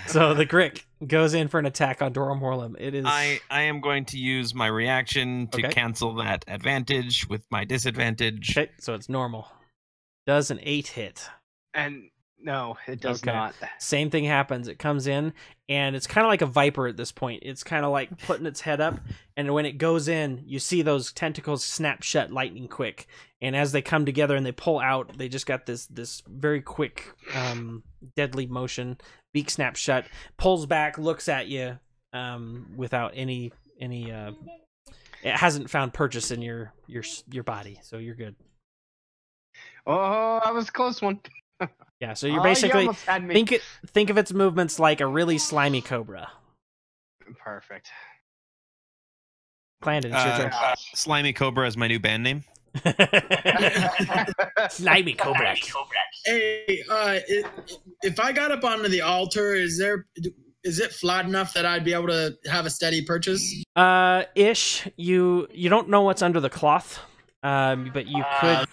So the Grick goes in for an attack on Dormorlum. It is. I am going to use my reaction to Okay. cancel that advantage with my disadvantage. Okay, so it's normal. Does an 8 hit? And no, it does Okay. not. Same thing happens. It comes in, and it's kind of like a viper at this point. It's kind of like putting its head up, and when it goes in, you see those tentacles snap shut lightning quick. And as they come together and they pull out, they just got this very quick, deadly motion. Beak snaps shut, pulls back, looks at you, without any. It hasn't found purchase in your body, so you're good. Oh, that was a close one. Yeah, so you're You basically almost had me. think of its movements like a really slimy cobra. Perfect. Clandon, it's your turn. Slimy Cobra is my new band name. Slimy cobra. Hey, if I got up onto the altar, is it flat enough that I'd be able to have a steady purchase? Ish. You don't know what's under the cloth, but you could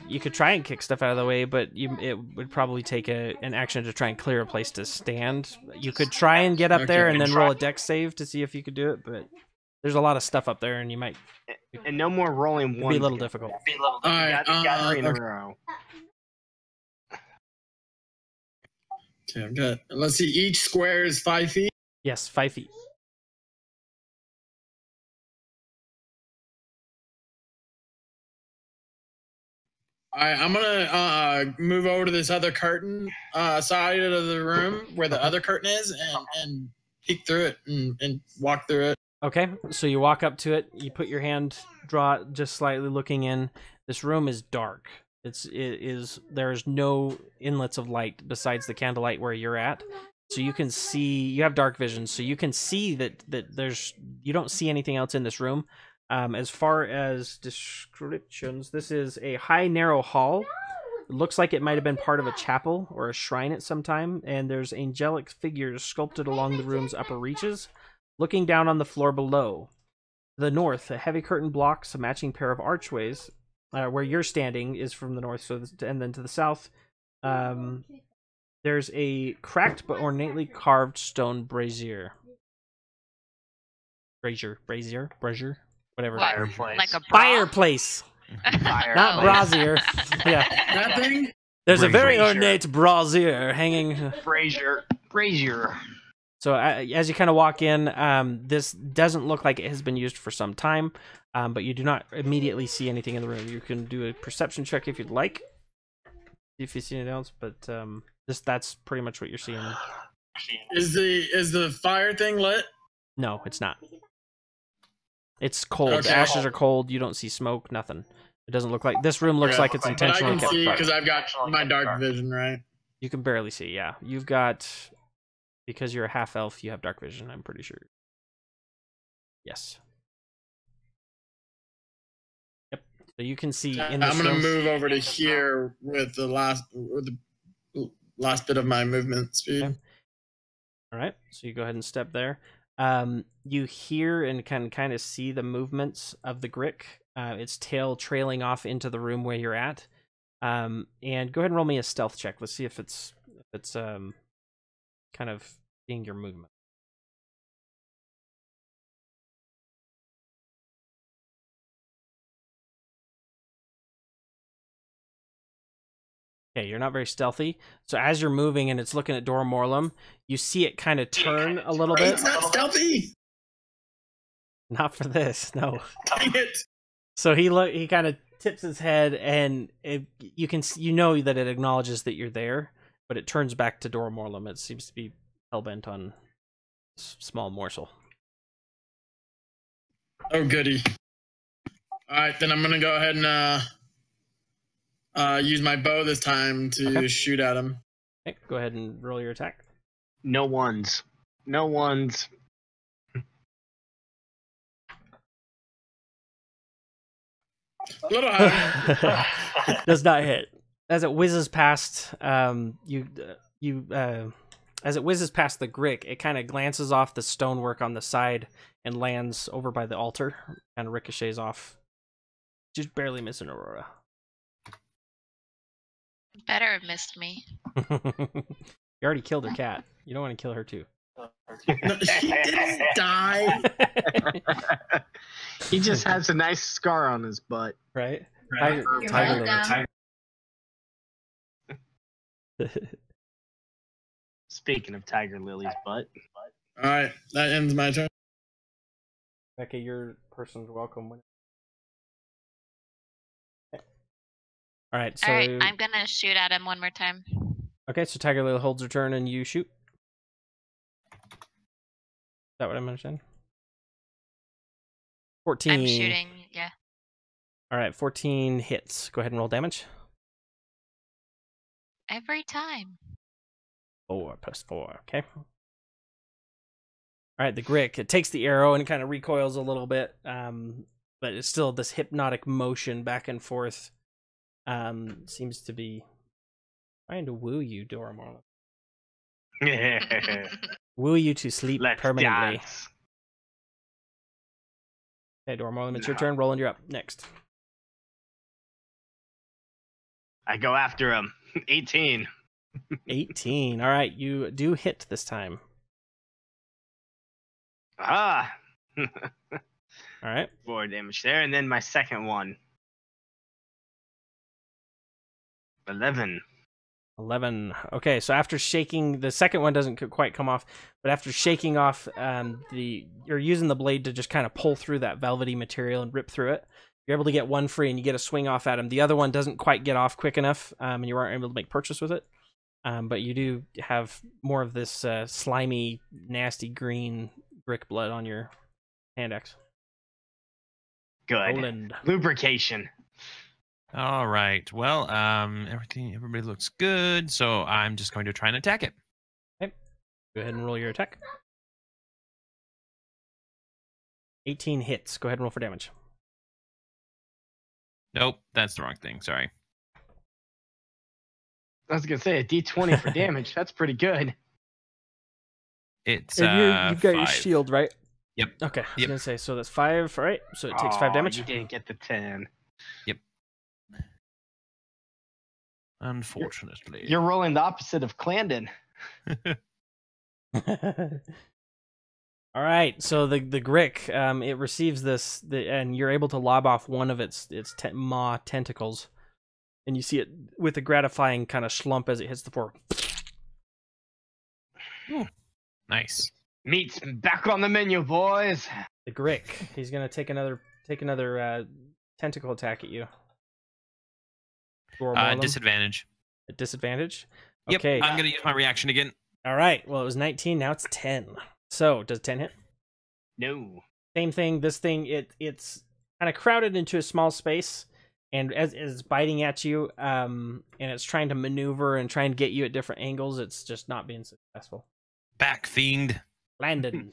you could try and kick stuff out of the way, but it would probably take an action to try and clear a place to stand. You could try and get up there and then roll a dex save to see if you could do it, but there's a lot of stuff up there, and you might. And no more rolling It'd one. be a little difficult. All right, You got 3 in a row. Okay, I'm good. Let's see. Each square is 5 feet. Yes, 5 feet. All right, I'm gonna move over to this other curtain side of the room where the other curtain is, and peek through it and walk through it. Okay, so you walk up to it. You put your hand, draw it just slightly, looking in. This room is dark. There's no inlets of light besides the candlelight where you're at. So you can see, you have dark vision, so you can see that you don't see anything else in this room. As far as descriptions, this is a high, narrow hall. It looks like it might have been part of a chapel or a shrine at some time, and there's angelic figures sculpted along the room's upper reaches, looking down on the floor below. To the north, a heavy curtain blocks a matching pair of archways. Where you're standing is from the north, and then to the south, there's a cracked but ornately carved stone brazier. Brazier, whatever. Fireplace. Like a bra? Fireplace, not brazier. Yeah, That thing. there's a very Brazier. ornate brazier hanging. Brazier. So as you kind of walk in, this doesn't look like it has been used for some time, but you do not immediately see anything in the room. You can do a perception check if you'd like, see if you see anything else, but that's pretty much what you're seeing. Is the fire thing lit? No, it's not. It's cold. Okay. The ashes are cold. You don't see smoke, nothing. It doesn't look like... This room looks Okay. like it's But I intentionally can kept see dark. because I've got my dark vision, right? You can barely see, yeah. You've got... Because you're a half-elf, you have dark vision, I'm pretty sure. Yes. Yep. So you can see in this I'm gonna room... move over to here with the last bit of my movement speed. Okay. All right, so you go ahead and step there. You hear and can kind of see the movements of the Grick, its tail trailing off into the room where you're at. And go ahead and roll me a stealth check. Let's see if it's kind of seeing your movement. Okay, you're not very stealthy. So as you're moving and it's looking at Dora Morlum, you see it kind of turn a little bit. It's not stealthy. Not for this, no. Dang it. So he kind of tips his head, and you know that it acknowledges that you're there, but it turns back to Dora Morlum. It seems to be hellbent on a small morsel. Oh goody. All right, then I'm gonna go ahead and use my bow this time to Okay. shoot at him. Okay, go ahead and roll your attack. No ones. A little high. Does not hit. As it whizzes past, as it whizzes past the Grick, it kind of glances off the stonework on the side and lands over by the altar, kind of ricochets off, just barely missing Aurora. Better have missed me. You already killed her cat. You don't want to kill her too. No, she didn't die. He just has a nice scar on his butt. Right? Right. Tiger liver. Speaking of Tiger Lily's butt. All right, that ends my turn. Okay, your person's welcome. Okay. All right, so All right, I'm gonna shoot at him one more time. okay, so Tiger Lily holds her turn and you shoot. Is that what I'm understanding? 14. I'm shooting. Yeah. All right, 14 hits. Go ahead and roll damage. Every time. 4 plus 4. Okay. All right, the Grick. It takes the arrow and it kind of recoils a little bit, but it's still this hypnotic motion back and forth. Seems to be trying to woo you, Dormorlum. Woo you to sleep Let's permanently. dance. Okay, Dormorlum, it's your turn. Roland, you're up next. I go after him. 18. 18. All right, you do hit this time. Ah. All right. 4 damage there, and then my second one. 11. 11. Okay, so after shaking, the second one doesn't quite come off, but after shaking off, you're using the blade to just kind of pull through that velvety material and rip through it. You're able to get one free, and you get a swing off at him. The other one doesn't quite get off quick enough, and you aren't able to make purchase with it. But you do have more of this slimy, nasty green brick blood on your hand axe. Good. Roland. Lubrication. All right. Well, everybody looks good, so I'm just going to try and attack it. Okay. Go ahead and roll your attack. 18 hits. Go ahead and roll for damage. Nope, that's the wrong thing. Sorry. I was going to say a d20 for damage. That's pretty good. It's And you've got your 5. shield, right? Yep. Okay. I was Yep. going to say, so that's 5, all right? So it takes 5 damage. You didn't get the 10. Yep. Unfortunately. You're rolling the opposite of Clandon. All right, so the Grick, it receives this, and you're able to lob off one of its maw tentacles, and you see it with a gratifying kind of slump as it hits the floor. Ooh, nice. Meat's back on the menu, boys. The Grick, he's gonna take another tentacle attack at you. Disadvantage. A disadvantage. Yep, Okay. I'm gonna use my reaction again. All right. Well, it was 19. Now it's 10. So does 10 hit? No. Same thing. This thing, it's kind of crowded into a small space, and as it's biting at you, and it's trying to maneuver and try and get you at different angles, it's just not being successful. Back fiend. Landed.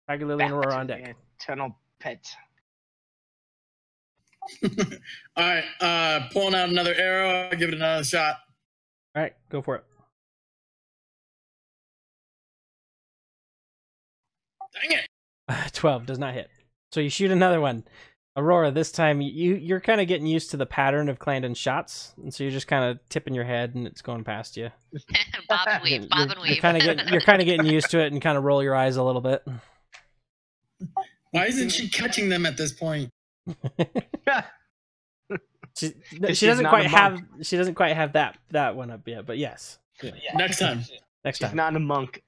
Tiger Lily and Aurora on deck. Eternal pet. All right, pulling out another arrow. I'll give it another shot. All right, go for it. Dang it! 12 does not hit. So you shoot another one. Aurora, this time you're kind of getting used to the pattern of Clandon's shots, and so you're just kind of tipping your head and it's going past you. Bob and weave. Bob and weave. You're kind of getting used to it and kind of roll your eyes a little bit. Why isn't she catching them at this point? She She's doesn't not quite a have monk. she doesn't quite have that one up yet, but yes. Yeah. Next time. Next She's time. not a monk.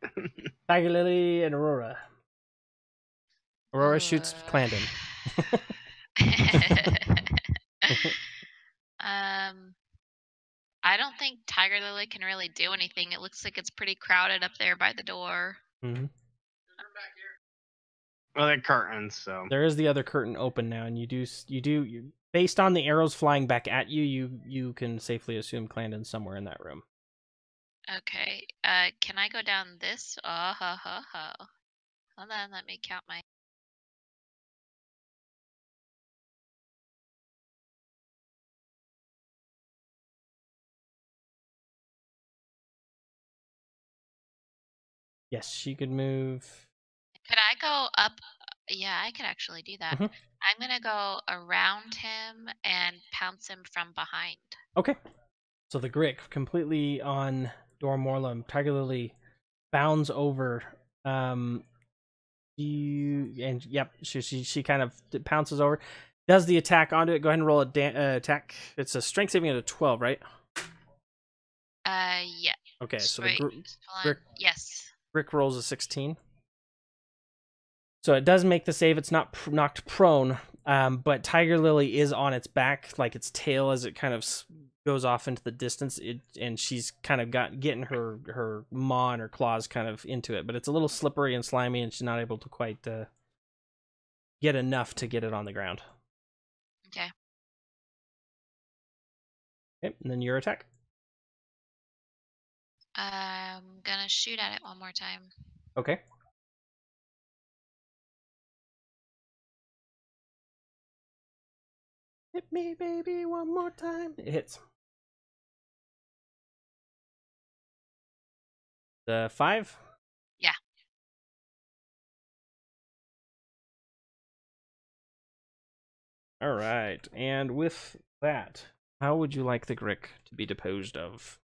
Tiger Lily and Aurora. Aurora shoots Clandon. I don't think Tiger Lily can really do anything. It looks like it's pretty crowded up there by the door. Mm-hmm. Well, they're curtains, so. There is the other curtain open now, and you based on the arrows flying back at you, you can safely assume Clandon's somewhere in that room. Okay. Can I go down this? Oh, ho, ho, ho. Hold on, let me count my. Yes, she could move. Could I go up? Yeah, I could actually do that. Mhm. I'm gonna go around him and pounce him from behind. Okay. So the Grick, completely on Dormorlum, Tiger Lily bounds over. She kind of pounces over, does the attack onto it. Go ahead and roll a attack. It's a strength saving at a 12, right? Yeah. Okay, so Wait, the hold on. Rick- Yes. Rick rolls a 16. So it does make the save. It's not knocked prone, but Tiger Lily is on its back, like its tail, as it kind of goes off into the distance. And she's kind of getting her maw and her claws kind of into it, but it's a little slippery and slimy, and she's not able to quite get enough to get it on the ground. Okay. Okay, and then your attack. I'm gonna shoot at it one more time. Okay. Hit me, baby, one more time. It hits. The 5? Yeah. All right. And with that, how would you like the Grick to be deposed of?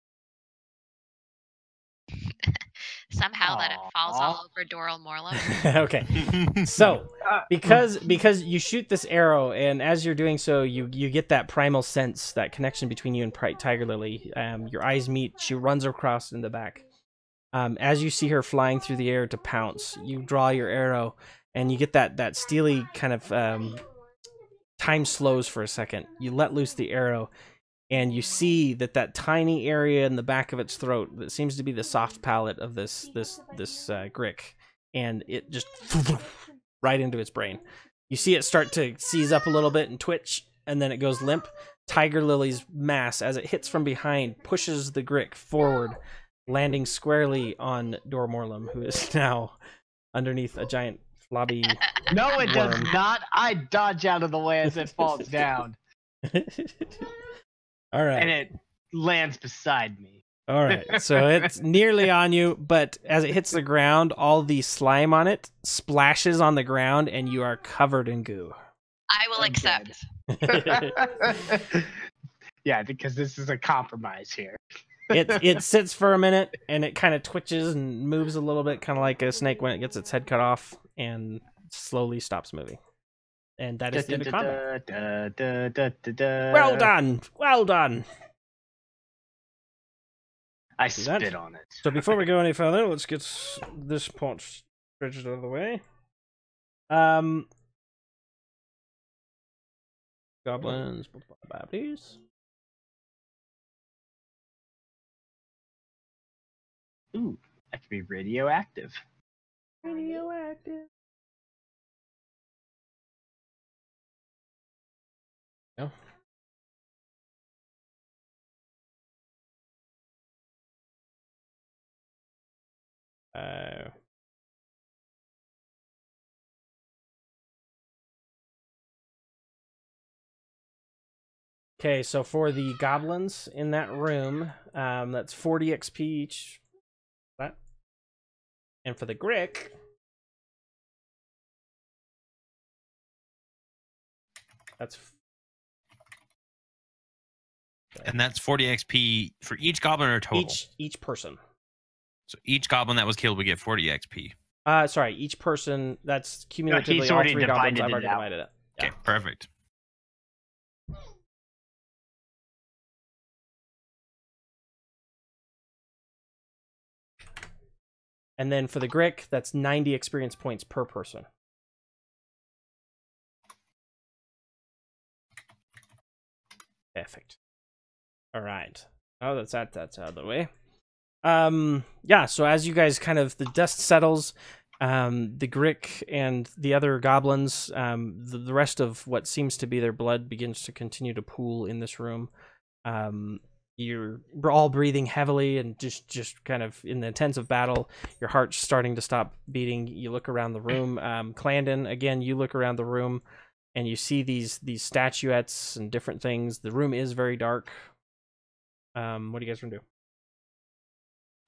Somehow that it falls all over Doral Morlum. Okay. So, because you shoot this arrow, and as you're doing so, you get that primal sense, that connection between you and Tiger Lily. Your eyes meet. She runs across in the back. As you see her flying through the air to pounce, you draw your arrow, and you get that steely kind of time slows for a second. You let loose the arrow, and you see that tiny area in the back of its throat that seems to be the soft palate of this Grick, and it just right into its brain. You see it start to seize up a little bit and twitch, and then it goes limp. Tiger Lily's mass, as it hits from behind, pushes the Grick forward, landing squarely on Dormorlum, who is now underneath a giant flobby No, it does worm. not. I dodge out of the way as it falls down, All right. and it lands beside me. All right, so it's nearly on you, but as it hits the ground, all the slime on it splashes on the ground, and you are covered in goo. I will I'm accept. Yeah, because this is a compromise here. It sits for a minute, and it kind of twitches and moves a little bit, kind of like a snake when it gets its head cut off, and slowly stops moving. And that is the end of combat. Well done, well done. I See that? spit on it. So before we go any further, let's get this part stretched out of the way. Goblins, babbies. Ooh, that could be radioactive. Radioactive. No. Okay, so for the goblins in that room, that's 40 XP each. That. And for the Grick, that's. And that's 40 XP for each goblin or total? Each person. So each goblin that was killed would get 40 XP. Sorry, each person. That's cumulatively he's all already 3 goblins. divided I've already it out. divided it. Yeah. Okay, perfect. And then for the Grick, that's 90 experience points per person. Perfect. All right. Oh, that's out of the way. Yeah, so as you guys the dust settles, the Grick and the other goblins, the rest of what seems to be their blood begins to continue to pool in this room. You're all breathing heavily and just kind of in the intensive battle. Your heart's starting to stop beating. You look around the room. Clandon, again, you look around the room and you see these statuettes and different things. The room is very dark. What do you guys want to do?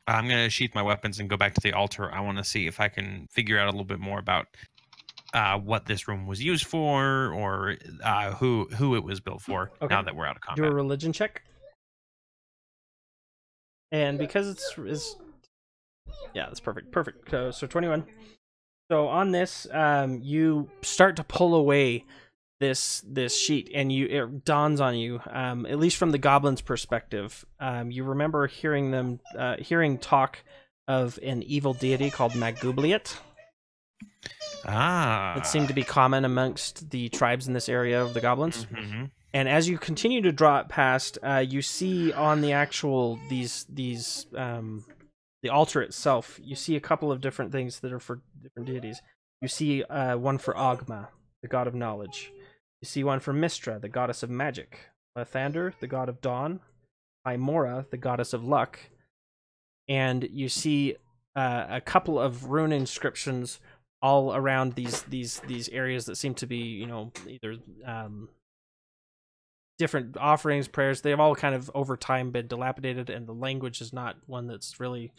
I'm going to sheath my weapons and go back to the altar. I want to see if I can figure out a little bit more about what this room was used for, or who it was built for. Okay. Now that we're out of combat. Do a religion check. And because it's yeah, that's perfect. So 21. So on this, you start to pull away this sheet, and it dawns on you, at least from the goblin's perspective. You remember hearing talk of an evil deity called Magubliet. It seemed to be common amongst the tribes in this area of the goblins. Mm-hmm. And as you continue to draw it past, you see on the actual the altar itself, you see a couple of different things that are for different deities. You see one for Ogma, the god of knowledge. You see one for Mistra, the goddess of magic. Lathander, the god of dawn. Imora, the goddess of luck. And you see a couple of rune inscriptions all around these areas that seem to be, you know, either different offerings, prayers. They've all kind of over time been dilapidated, and the language is not one that's really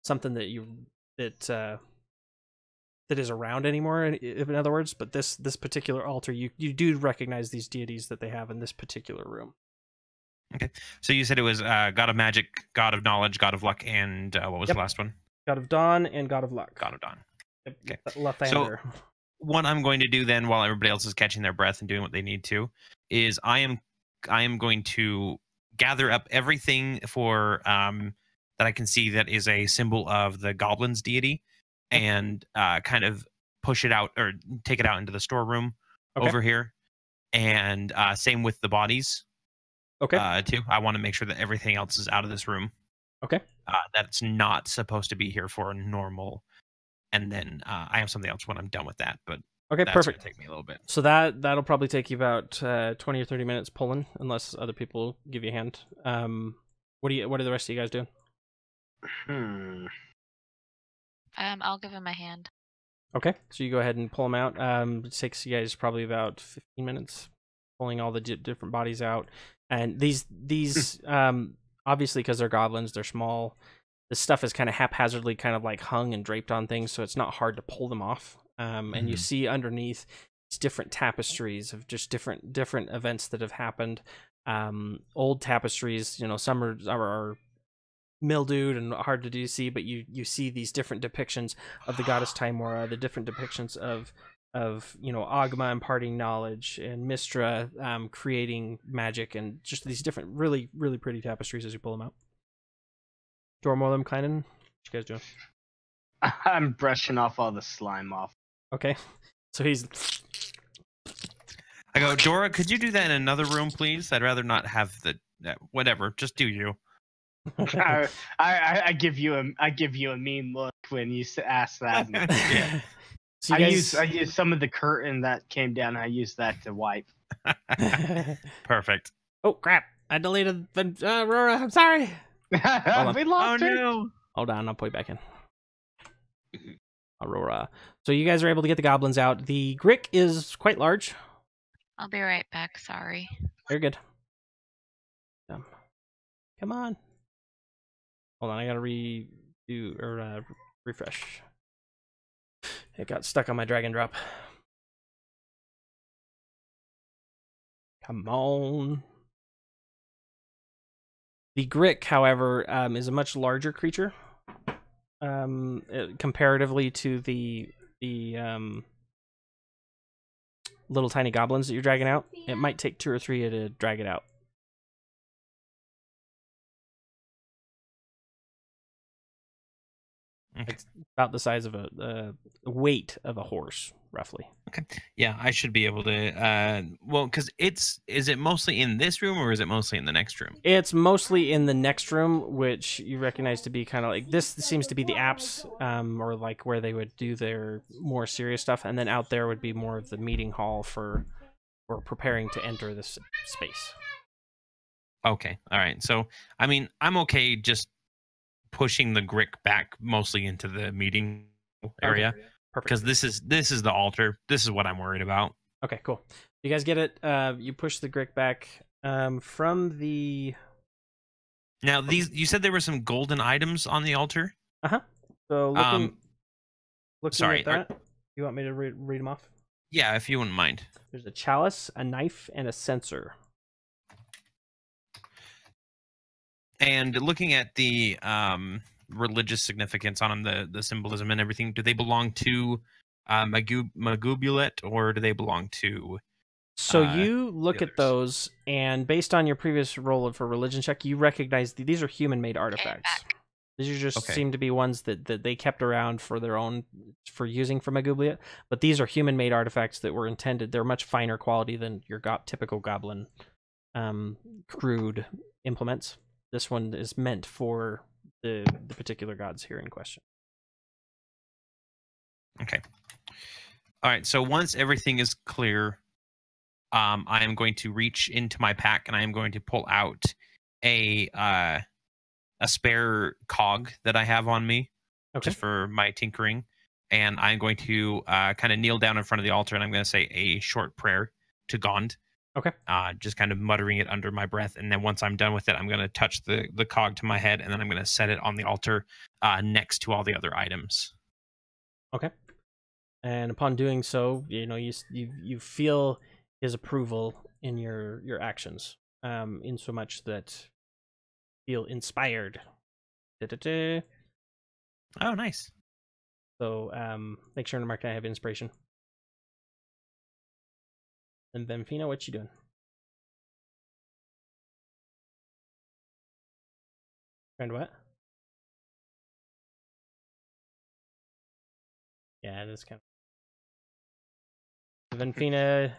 something that is around anymore, in other words. But this particular altar, you do recognize these deities that they have in this particular room. Okay, so you said it was god of magic, god of knowledge, god of luck, and what was the last one? God of dawn and god of luck. God of dawn. Okay. Lathander. So what I'm going to do then, while everybody else is catching their breath and doing what they need to, is I am going to gather up everything for that I can see that is a symbol of the goblin's deity, and kind of push it out or take it out into the storeroom over here, and same with the bodies. Okay. Too. I want to make sure that everything else is out of this room. Okay. That's not supposed to be here for normal. And then I have something else when I'm done with that. But okay, that's perfect. Gonna take me a little bit. So that'll probably take you about 20 or 30 minutes pulling, unless other people give you a hand. What are the rest of you guys doing? I'll give him a hand. Okay, so you go ahead and pull them out. It takes you guys probably about 15 minutes pulling all the different bodies out. And these obviously, because they're goblins, they're small. This stuff is kind of haphazardly kind of like hung and draped on things, so it's not hard to pull them off. And you see underneath these different tapestries of just different events that have happened. Old tapestries, you know, some are mildewed and hard to see, but you see these different depictions of the goddess Timora, the different depictions of you know, Ogma imparting knowledge, and Mistra creating magic, and just these different really pretty tapestries as you pull them out. Dormolum, Kleinen, what you guys doing? I'm brushing off all the slime off. Okay, so he's. I go, Dora, could you do that in another room, please? I'd rather not have whatever. Just do you. I give you a mean look when you ask that. Yeah. So I use some of the curtain that came down. I use that to wipe. Perfect. Oh crap! I deleted the Aurora. I'm sorry. We lost her. No. Hold on, I'll put it back in. Aurora. So you guys are able to get the goblins out. The Grick is quite large. I'll be right back. Sorry. Very good. Come on. Hold on, I gotta refresh. It got stuck on my drag and drop. Come on. The Grick, however, is a much larger creature. Comparatively to the little tiny goblins that you're dragging out. It might take 2 or 3 to drag it out. Okay. It's about the size of a weight of a horse, roughly. Okay. Yeah, I should be able to. Well, because is it mostly in this room or is it mostly in the next room? It's mostly in the next room, which you recognize to be kind of like this. Seems to be the apps, or like where they would do their more serious stuff, and then out there would be more of the meeting hall for preparing to enter this space. Okay. All right. So, I mean, I'm okay just pushing the Grick back mostly into the meeting area. Okay. Perfect. Because this is the altar. This is what I'm worried about. Okay, cool. You guys get it. You push the Grick back from the. Now, you said there were some golden items on the altar. So looking sorry, at that, you want me to read them off? Yeah, if you wouldn't mind. There's a chalice, a knife, and a censer. And looking at the religious significance on them, the symbolism and everything, do they belong to Magubulet, or do they belong to So you look at those, and based on your previous roll for religion check, you recognize these are human-made artifacts. These are just seem to be ones that they kept around for their own, for using for Magublia. But these are human-made artifacts that were intended. They're much finer quality than your typical goblin crude implements. This one is meant for the particular gods here in question. Okay. All right. So once everything is clear, I am going to reach into my pack and I am going to pull out a spare cog that I have on me, just for my tinkering, and I'm going to kind of kneel down in front of the altar and I'm going to say a short prayer to Gond. Okay. Just kind of muttering it under my breath, and then once I'm done with it, I'm going to touch the cog to my head, and then I'm going to set it on the altar next to all the other items. Okay. And upon doing so, you feel his approval in your actions, in so much that feel inspired. Da-da-da. Oh, nice. So make sure to mark I have inspiration. And Benfina, what you doing? And what? Yeah, it is kind of. Benfina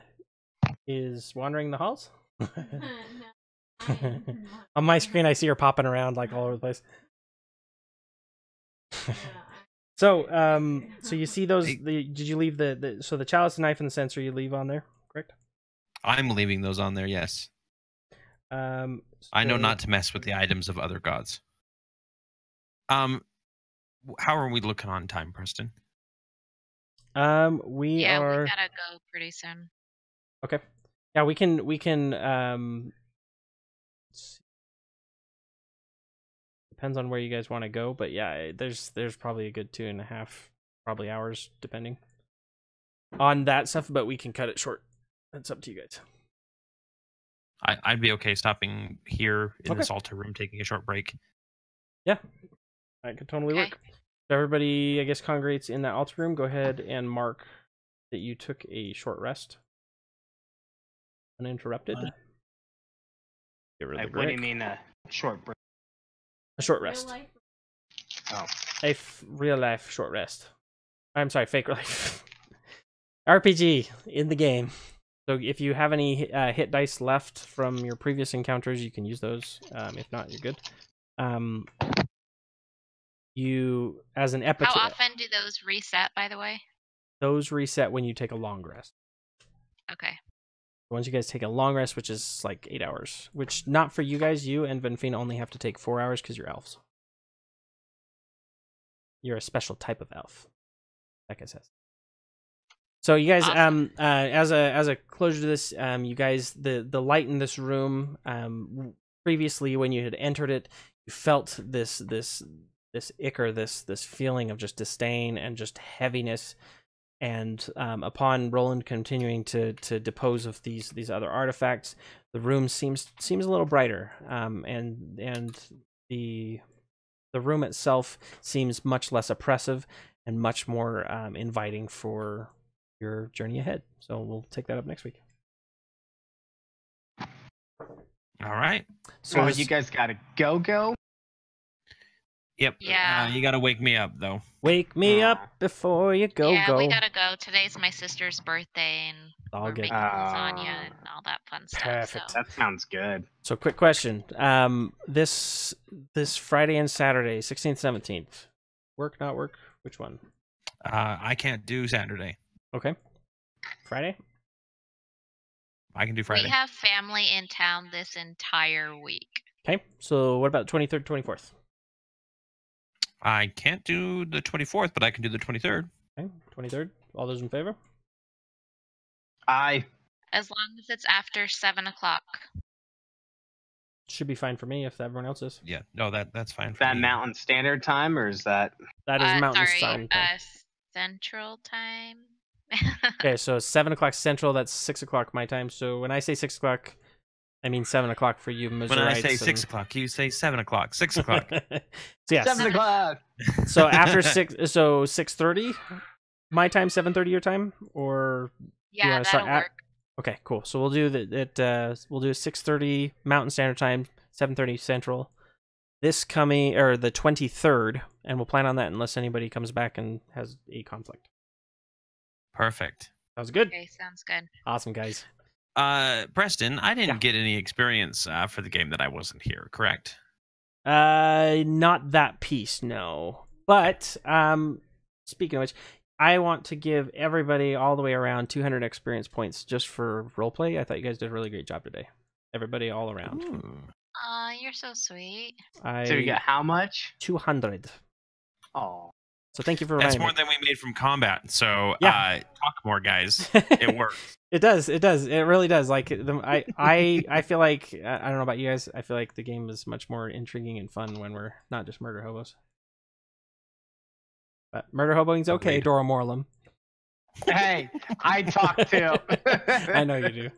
is wandering the halls. On my screen, I see her popping around like all over the place. So you see those? Did you leave the chalice, the knife, and the censer? You leave on there, correct? I'm leaving those on there. Yes. I know not to mess with the items of other gods. How are we looking on time, Preston? We gotta go pretty soon. Okay. Yeah, we can depends on where you guys want to go, but yeah, there's probably a good 2.5 probably hours depending on that stuff, but we can cut it short. That's up to you guys. I'd be okay stopping here in this altar room, taking a short break. Yeah, that could totally work. So everybody, I guess, congregates in that altar room. Go ahead and mark that you took a short rest. Uninterrupted. What do you mean a short break? A short rest. Oh. A real life short rest. I'm sorry, fake life. RPG in the game. So if you have any hit dice left from your previous encounters, you can use those. If not, you're good. You, as an epitaph. How often do those reset, by the way? Those reset when you take a long rest. Okay. Once you guys take a long rest, which is like 8 hours, which not for you guys, you and Benfina only have to take 4 hours because you're elves. You're a special type of elf, like I said. So you guys, awesome. As a closure to this, you guys, the light in this room, previously when you had entered it, you felt this ichor, this feeling of just disdain and just heaviness. And upon Roland continuing to depose of these other artifacts, the room seems a little brighter, and the room itself seems much less oppressive and much more inviting for your journey ahead. So we'll take that up next week. All right. So you guys gotta go. Yep. Yeah. You gotta wake me up though. Wake me up before you go. Yeah, we gotta go. Today's my sister's birthday, and we're making lasagna and all that fun stuff. Perfect. So. That sounds good. So, quick question: this Friday and Saturday, 16th, 17th, work, not work? Which one? I can't do Saturday. Okay. Friday. I can do Friday. We have family in town this entire week. Okay. So, what about 23rd, 24th? I can't do the 24th, but I can do the 23rd. Okay, 23rd. All those in favor? Aye. As long as it's after 7 o'clock. Should be fine for me if everyone else is. Yeah, no, that's fine. Is that Mountain Standard Time, or is that? That is Mountain Standard Time. Central Time. Okay, so 7 o'clock Central. That's 6 o'clock my time. So when I say 6 o'clock, I mean 7 o'clock for you, Missourites. When I say 6 o'clock, you say 7 o'clock. 6 o'clock. So yeah, 7 o'clock. So after 6, so 6:30 my time, 7:30 your time, or yeah, that'll work. Okay, cool. So we'll do we'll do 6:30 Mountain Standard Time, 7:30 Central. This coming or the 23rd, and we'll plan on that unless anybody comes back and has a conflict. Perfect. Sounds good. Okay, sounds good. Awesome, guys. Preston, I didn't get any experience for the game that I wasn't here, correct? Not that piece, no. But speaking of which, I want to give everybody all the way around 200 experience points just for roleplay. I thought you guys did a really great job today. Everybody all around. Ooh. You're so sweet. So you got how much? 200. Oh, So thank you for That's reminding more me. than we made from combat. So Yeah. talk more, guys. It works. It does. It does. It really does. Like I feel like I don't know about you guys. I feel like the game is much more intriguing and fun when we're not just murder hobos. But murder hoboing's okay, Agreed. Dora Morlum. hey, I talk too. I know you do.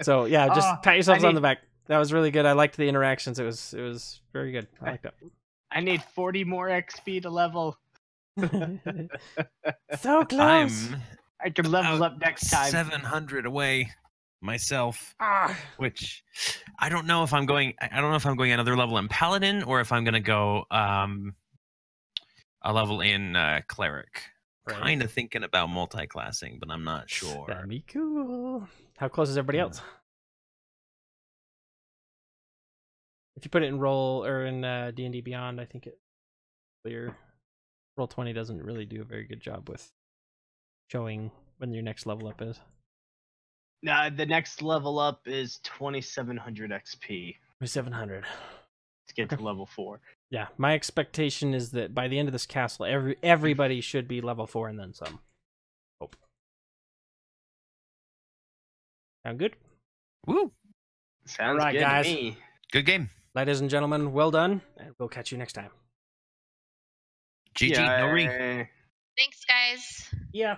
So yeah, just pat yourselves on the back. That was really good. I liked the interactions. It was very good. I liked I need 40 more XP to level. it. So close. I can level up next time. 700 away myself, Ah. which I don't know if I'm going. I don't know if I'm going another level in Paladin or if I'm going to go a level in Cleric. Right. Kind of thinking about multi-classing, but I'm not sure. That'd be cool. How close is everybody else? If you put it in roll or in D&D Beyond, I think it clear. Roll 20 doesn't really do a very good job with showing when your next level up is. The next level up is 2700 XP 700. to get to level 4. Yeah, my expectation is that by the end of this castle, everybody should be level 4 and then some. Hope. Sound good? Woo! Sounds Alright, good guys. to me. Good game. Ladies and gentlemen, well done, and we'll catch you next time. GG. No re. Thanks, guys. Yeah.